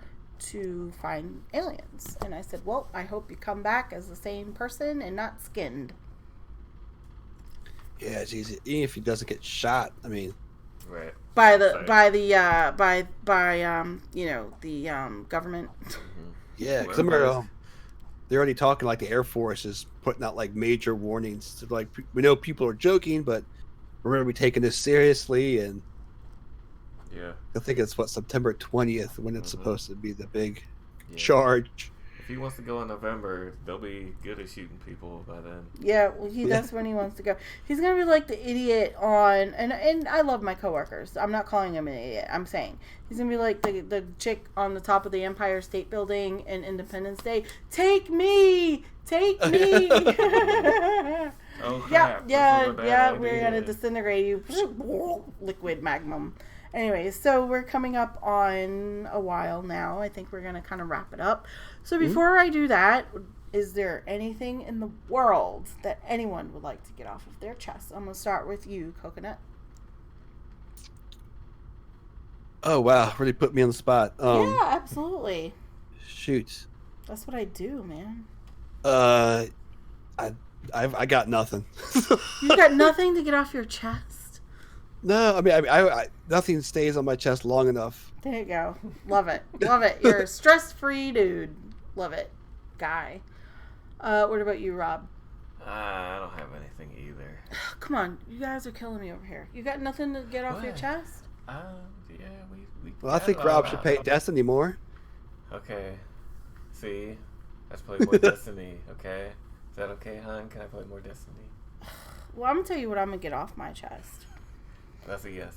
to find aliens, and I said, well, I hope you come back as the same person and not skinned. Yeah, it's easy. Even if he doesn't get shot, I mean, right. By the government. Yeah, because remember, they're already talking like the Air Force is putting out like major warnings to like we know people are joking, but we're going to be taking this seriously. And I think it's September 20th when it's supposed to be the big charge. If he wants to go in November, they'll be good at shooting people by then. Yeah, well, that's when he wants to go. He's going to be like the idiot on... And I love my coworkers. I'm not calling him an idiot. I'm saying he's going to be like the chick on the top of the Empire State Building in Independence Day. Take me! Take me! Oh, crap. Yeah, we're going to disintegrate you. Liquid magnum. Anyway, so we're coming up on a while now. I think we're going to kind of wrap it up. So before I do that, is there anything in the world that anyone would like to get off of their chest? I'm going to start with you, Coconut. Oh, wow. Really put me on the spot. Yeah, absolutely. Shoot. That's what I do, man. I got nothing. You got nothing to get off your chest? No, I mean, I nothing stays on my chest long enough. There you go. Love it. Love it. You're a stress-free dude. Love it. Guy. What about you, Rob? I don't have anything either. Come on. You guys are killing me over here. You got nothing to get off your chest? Yeah, we Well, I think Rob should pay Destiny more. Okay. See? Let's play more Destiny, okay? Is that okay, hon? Can I play more Destiny? Well, I'm going to tell you what I'm going to get off my chest. That's a yes.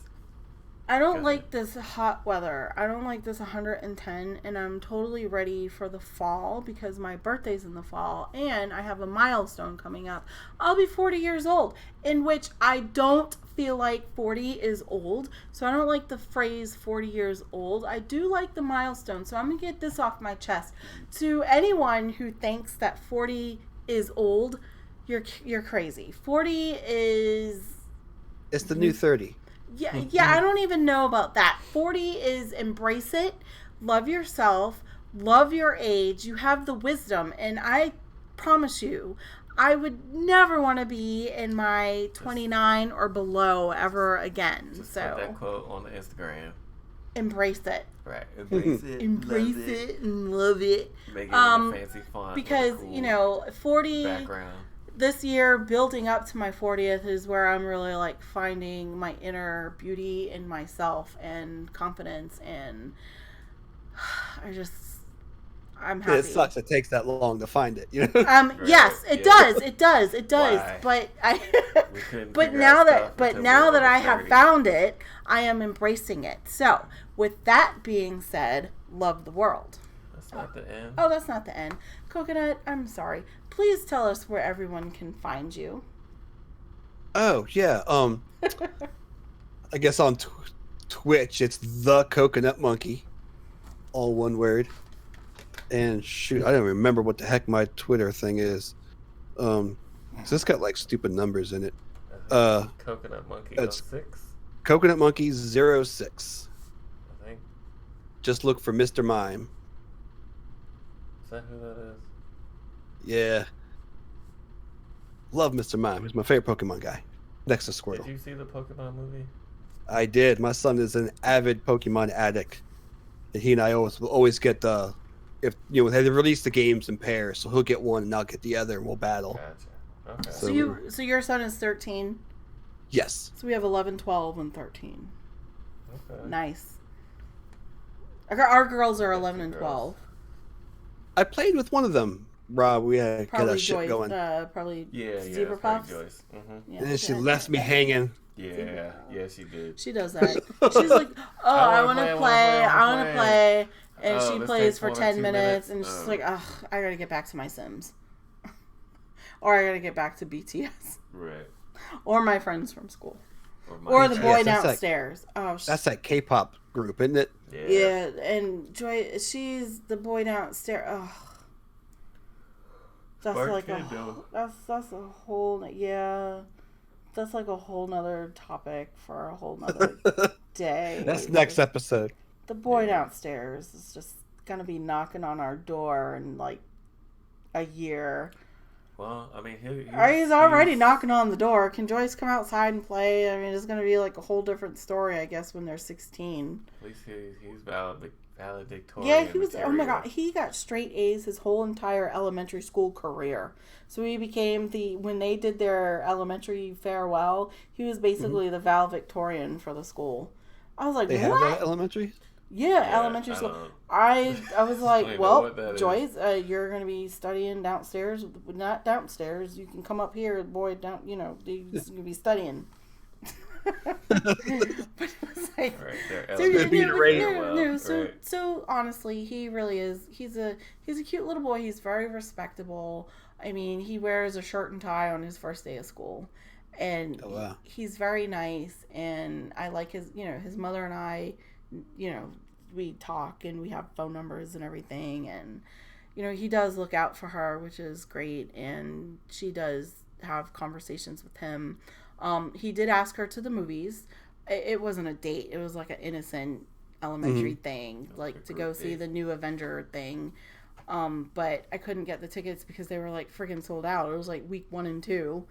I don't like this hot weather. I don't like this 110, and I'm totally ready for the fall because my birthday's in the fall, and I have a milestone coming up. I'll be 40 years old, in which I don't feel like 40 is old, so I don't like the phrase 40 years old. I do like the milestone, so I'm going to get this off my chest. To anyone who thinks that 40 is old, you're crazy. 40 is... It's the new 30. Yeah, I don't even know about that. 40 is embrace it, love yourself, love your age. You have the wisdom, and I promise you, I would never want to be in my 29 or below ever again. Just so put that quote on the Instagram. Embrace it. Right. Embrace it. Embrace it and love it. Make it in a fancy font. Because, cool 40... background. This year, building up to my 40th, is where I'm really like finding my inner beauty in myself and confidence, and I'm happy. It sucks. It takes that long to find it, you know. Right. Yes, it does. It does. Why? But but now that I have found it, I am embracing it. So, with that being said, love the world. That's not the end. Oh, that's not the end. Coconut, I'm sorry. Please tell us where everyone can find you. Oh, yeah. I guess on Twitch, it's the CoconutMonkey. All one word. And shoot, I don't remember what the heck my Twitter thing is. It's got like stupid numbers in it. CoconutMonkey 06? CoconutMonkey 06. I think. Just look for Mr. Mime. Is that who that is? Yeah. Love Mr. Mime. He's my favorite Pokemon guy. Next to Squirtle. Did you see the Pokemon movie? I did. My son is an avid Pokemon addict. And he and I always get they release the games in pairs, so he'll get one and I'll get the other and we'll battle. Gotcha. Okay. So your son is 13? Yes. So we have 11, 12, and 13. Okay. Nice. Our girls are 11 and 12. I played with one of them, Rob. We had got a shit going. Probably Yeah, Zebra Puffs. Joyce. Mm-hmm. Yeah, and then she left me hanging. Yeah, she did. She does that. She's like, I want to play. And she plays for 10 minutes. And she's like, ugh, I got to get back to my Sims. Or I got to get back to BTS. Right. Or my friends from school. Or the boy downstairs. That's that K-pop group, isn't it? Yeah, and Joy, she's the boy downstairs. Oh, that's like that's a whole That's like a whole nother topic for a whole nother day. That's next episode. The boy downstairs is just gonna be knocking on our door in like a year. Well, I mean, he's already knocking on the door. Can Joyce come outside and play? I mean, it's going to be like a whole different story, I guess, when they're 16. At least he's valedictorian. Yeah, he was. material. Oh my God, he got straight A's his whole entire elementary school career. So he became when they did their elementary farewell, he was basically the valedictorian for the school. I was like, they what? have that elementary? Yeah, elementary school. I was like, well, Joyce, you're going to be studying downstairs. Not downstairs. You can come up here, boy. Down, you're going to be studying. But it was like, so honestly, he really is. He's a cute little boy. He's very respectable. I mean, he wears a shirt and tie on his first day of school, and he's very nice. And I like his mother and I. We talk and we have phone numbers and everything, and he does look out for her, which is great, and she does have conversations with him. He did ask her to the movies. It wasn't a date, it was like an innocent elementary thing, like to go see the new Avenger thing, but I couldn't get the tickets because they were like friggin' sold out. It was like week 1 and 2.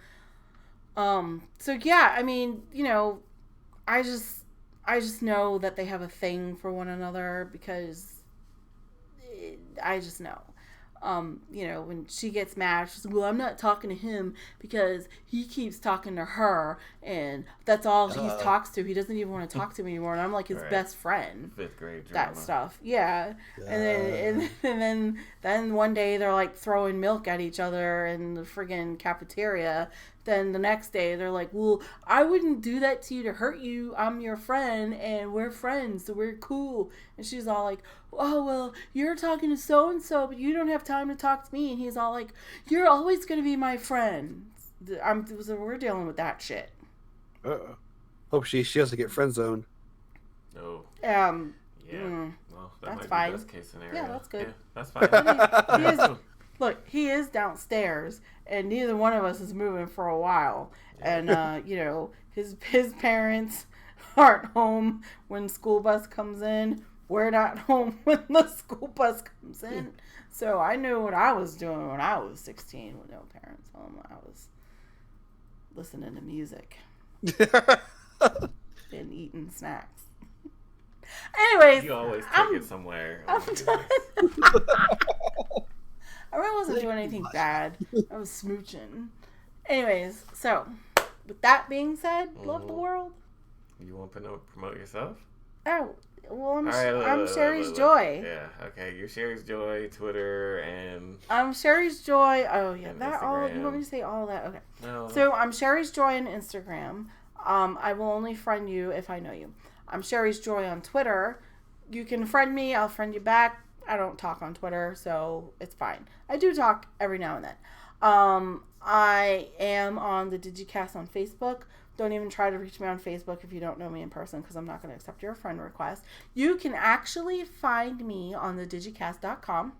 So yeah, I mean, I just know that they have a thing for one another because I just know. When she gets mad, she's like, well, I'm not talking to him because he keeps talking to her and that's all he talks to. He doesn't even want to talk to me anymore. And I'm like his best friend. 5th grade drama. That stuff. Yeah. And then one day they're like throwing milk at each other in the friggin' cafeteria then the next day they're like, well, I wouldn't do that to you to hurt you. I'm your friend and we're friends, so we're cool. And she's all like, oh, well, you're talking to so-and-so, but you don't have time to talk to me. And he's all like, you're always going to be my friend. We're dealing with that shit. Hope she doesn't get friend zoned. No. Yeah. Well, that that's might fine. be best case scenario. Yeah, that's good. Yeah, that's fine. He is downstairs, and neither one of us is moving for a while. And his parents aren't home when school bus comes in. We're not home when the school bus comes in. So I knew what I was doing when I was 16 with no parents home. I was listening to music and eating snacks. Anyways, you always take it somewhere. I'm done. I really wasn't doing anything bad. I was smooching. Anyways, so with that being said, love the world. You want to promote yourself? Oh, well, I'm Sherry's Joy. Yeah, okay. You're Sherry's Joy, Twitter, and... I'm Sherry's Joy. Oh, yeah. That Instagram. all. You want me to say all that? Okay. No. So, I'm Sherry's Joy on Instagram. I will only friend you if I know you. I'm Sherry's Joy on Twitter. You can friend me. I'll friend you back. I don't talk on Twitter, so it's fine. I do talk every now and then. I am on the DigiCast on Facebook. Don't even try to reach me on Facebook if you don't know me in person, because I'm not going to accept your friend request. You can actually find me on the digicast.com.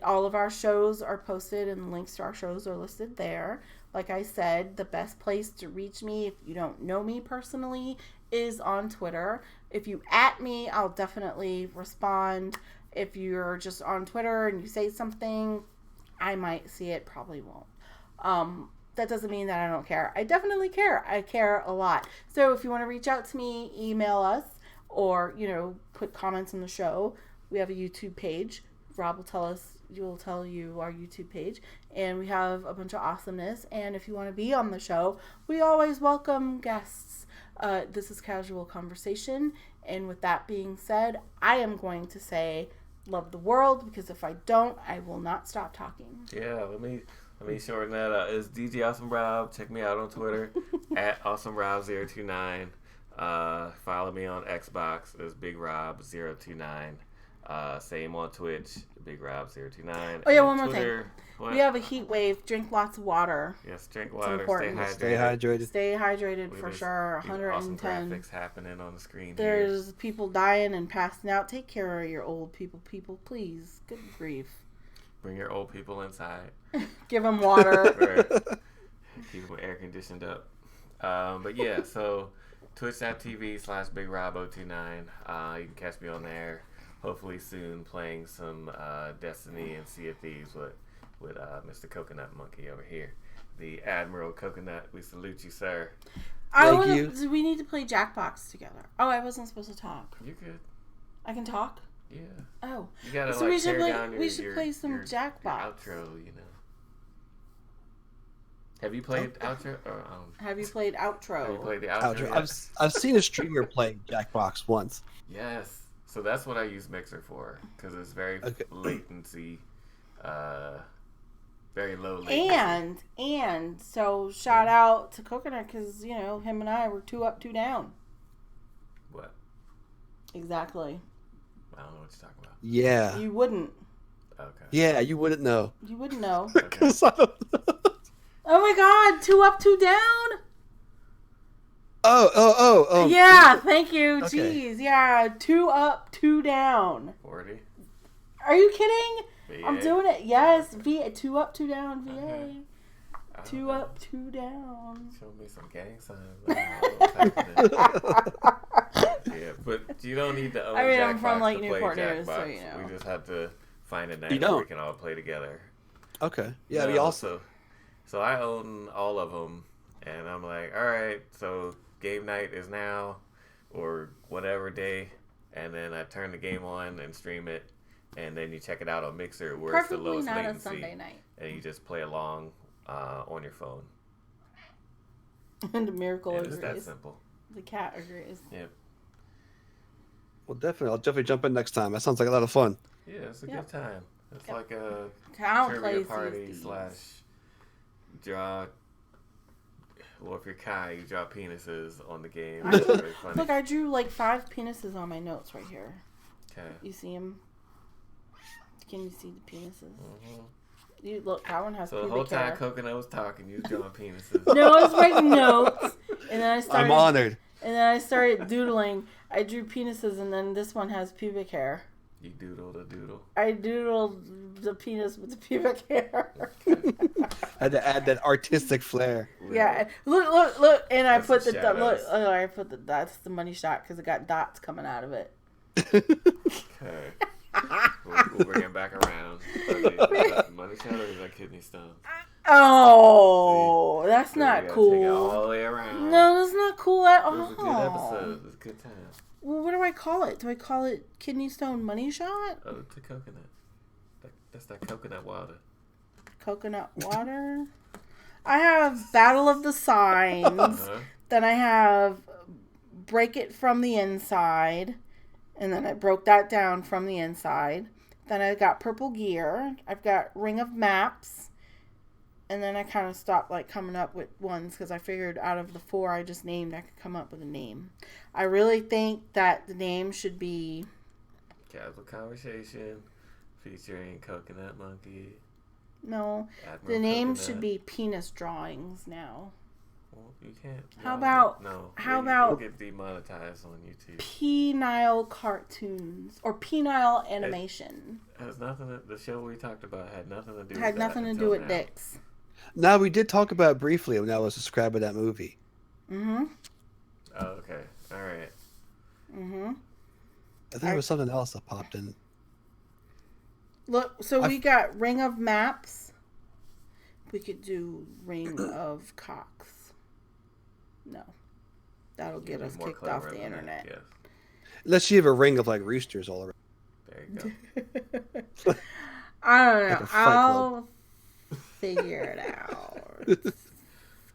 All of our shows are posted, and links to our shows are listed there. Like I said, the best place to reach me if you don't know me personally is on Twitter. If you @ me, I'll definitely respond. If you're just on Twitter and you say something, I might see it, probably won't. That doesn't mean that I don't care. I definitely care. I care a lot. So if you want to reach out to me, email us or, put comments on the show. We have a YouTube page. Rob will tell you our YouTube page. And we have a bunch of awesomeness. And if you want to be on the show, we always welcome guests. This is Casual Conversation. And with that being said, I am going to say love the world, because if I don't, I will not stop talking. Yeah, let me shorten that up. It's DJ Awesome Rob. Check me out on Twitter @AwesomeRob029. Follow me on Xbox. It's Big Rob029. Same on Twitch, Big Rob029. Oh yeah, one more Twitter, thing. what? We have a heat wave. Drink lots of water. Yes, drink water. Stay hydrated. Stay hydrated for sure. Awesome 110. graphics happening on the screen. There's people dying and passing out. Take care of your old people, please. Good grief. Bring your old people inside. Give them water. Right. Keep them air conditioned up. But yeah, so twitch.tv/BigRob029. You can catch me on there. Hopefully soon playing some Destiny and Sea of Thieves with Mr. CoconutMonkey over here. The Admiral Coconut. We salute you, sir. Thank you. Do we need to play Jackbox together? Oh, I wasn't supposed to talk. You good? I can talk? Yeah. Oh. You gotta So we should play some your Jackbox. outro, Have you played outro? Or, Have you played outro? Have you played the outro? I've seen a streamer play Jackbox once. Yes. So that's what I use Mixer for, because it's very latency, very low latency. And so shout out to Coconut, because him and I were 2 up, 2 down. What? Exactly. I don't know what you're talking about. Yeah. You wouldn't. Okay. Yeah, you wouldn't know. You wouldn't know. Because I don't know. Oh my God! 2 up, 2 down. Oh. Yeah, thank you. Okay. Jeez, yeah, 2 up, 2 down. 40. Are you kidding? VA. I'm doing it. Yes, 2 up, 2 down. VA. Okay. 2 up, 2 down. Show me some gang signs. Yeah, but you don't need to own Jackbox I'm from to play Newport Jackbox. News, so you know. We just have to find a night You where we don't. can all play together. Okay. Yeah, we also. So I own all of them, and I'm like, all right, so game night is now, or whatever day, and then I turn the game on and stream it, and then you check it out on Mixer where it's the Preferably lowest not latency, a Sunday night. and you just play along on your phone. And the miracle It's that agrees. simple. The cat agrees. Yep. Well, I'll definitely jump in next time. That sounds like a lot of fun. Yeah, it's a good time. It's like a Count trivia plays party these. / draw Or if you're Kai, you draw penises on the game. I- That's really funny. Look, I drew like 5 penises on my notes right here. Okay. You see them? Can you see the penises? Mm-hmm. You look, that one has So the pubic whole time hair. Coconut was talking, you was drawing penises. No, I was writing notes, and then I started. I'm honored. And then I started doodling. I drew penises, and then this one has pubic hair. You doodled a doodle. I doodled the penis with the pubic hair. Had to add that artistic flair. Yeah, look, and I That's put some the shadows. I put the that's the money shot because it got dots coming out of it. Okay. We'll bring it back around. Is that money shot or is that kidney stone? Oh, that's So not you gotta cool. Take it all the way around. No, that's not cool at all. It was a good episode. It was a good time. Well, what do I call it? Do I call it kidney stone money shot? Oh, to coconut. That's that coconut water. Coconut water? I have Battle of the Signs. Uh-huh. Then I have Break It from the Inside. And then I broke that down from the inside. Then I got Purple Gear. I've got Ring of Maps. And then I kind of stopped like coming up with ones because I figured out of the 4 I just named, I could come up with a name. I really think that the name should be... Casual Conversation featuring CoconutMonkey. No, Admiral the name Coconut. should be Penis Drawings now. Well, you can't. How about- No. how You'll about- get demonetized on YouTube. Penile Cartoons or Penile Animation. Has nothing. The show we talked about had nothing to do. Had with nothing that to until do with now. dicks. Now, we did talk about it briefly when I was describing that movie. Mm-hmm. Oh, okay. All right. Mm-hmm. I think there was something else that popped in. Look, so we got Ring of Maps. We could do Ring of Cocks. No. That'll get You'd be us more kicked clever off the than that, internet. Yes. Unless you have a ring of like roosters all around. There you go. I don't know. Like a Fight Club. I'll figure it out.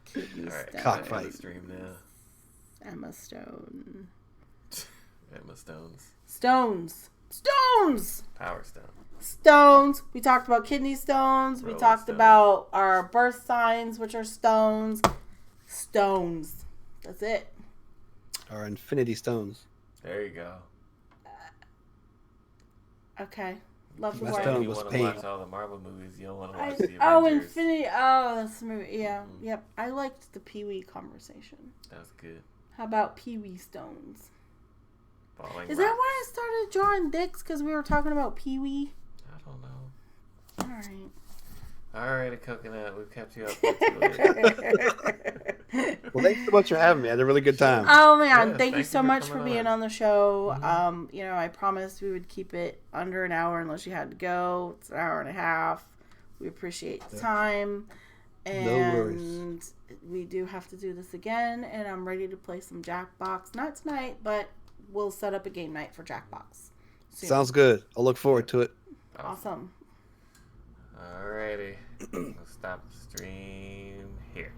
Kidney All right. Stone. Cockfight. Stream now. Emma Stone. Emma Stones. Stones! Power Stone. Stones. We talked about kidney stones. We Rolling talked stones. about our birth signs, which are stones. Stones. That's it. Or Infinity Stones. There you go. Okay. Love the My If stone word. you was want to pain. watch all the Marvel movies, you don't want to watch the Avengers. Oh, Infinity. Oh, that's the movie. Yeah. Mhm. Yep. I liked the Pee-wee conversation. That's good. How about Pee-wee stones? Falling Is that rocks. why I started drawing dicks? Because we were talking about Pee-wee? I don't know. All right. Alrighty, Coconut. We've kept you up. For too late. Well, thanks so much for having me. I had a really good time. Oh man, Yeah, thank you thank so you for much for coming being on. on the show. Mhm. You know, I promised we would keep it under an hour unless you had to go. It's an hour and a half. We appreciate the time. And worries. we do have to do this again, and I'm ready to play some Jackbox. Not tonight, but we'll set up a game night for Jackbox soon. Sounds good. I'll look forward to it. awesome. Alrighty. We'll stop the stream here.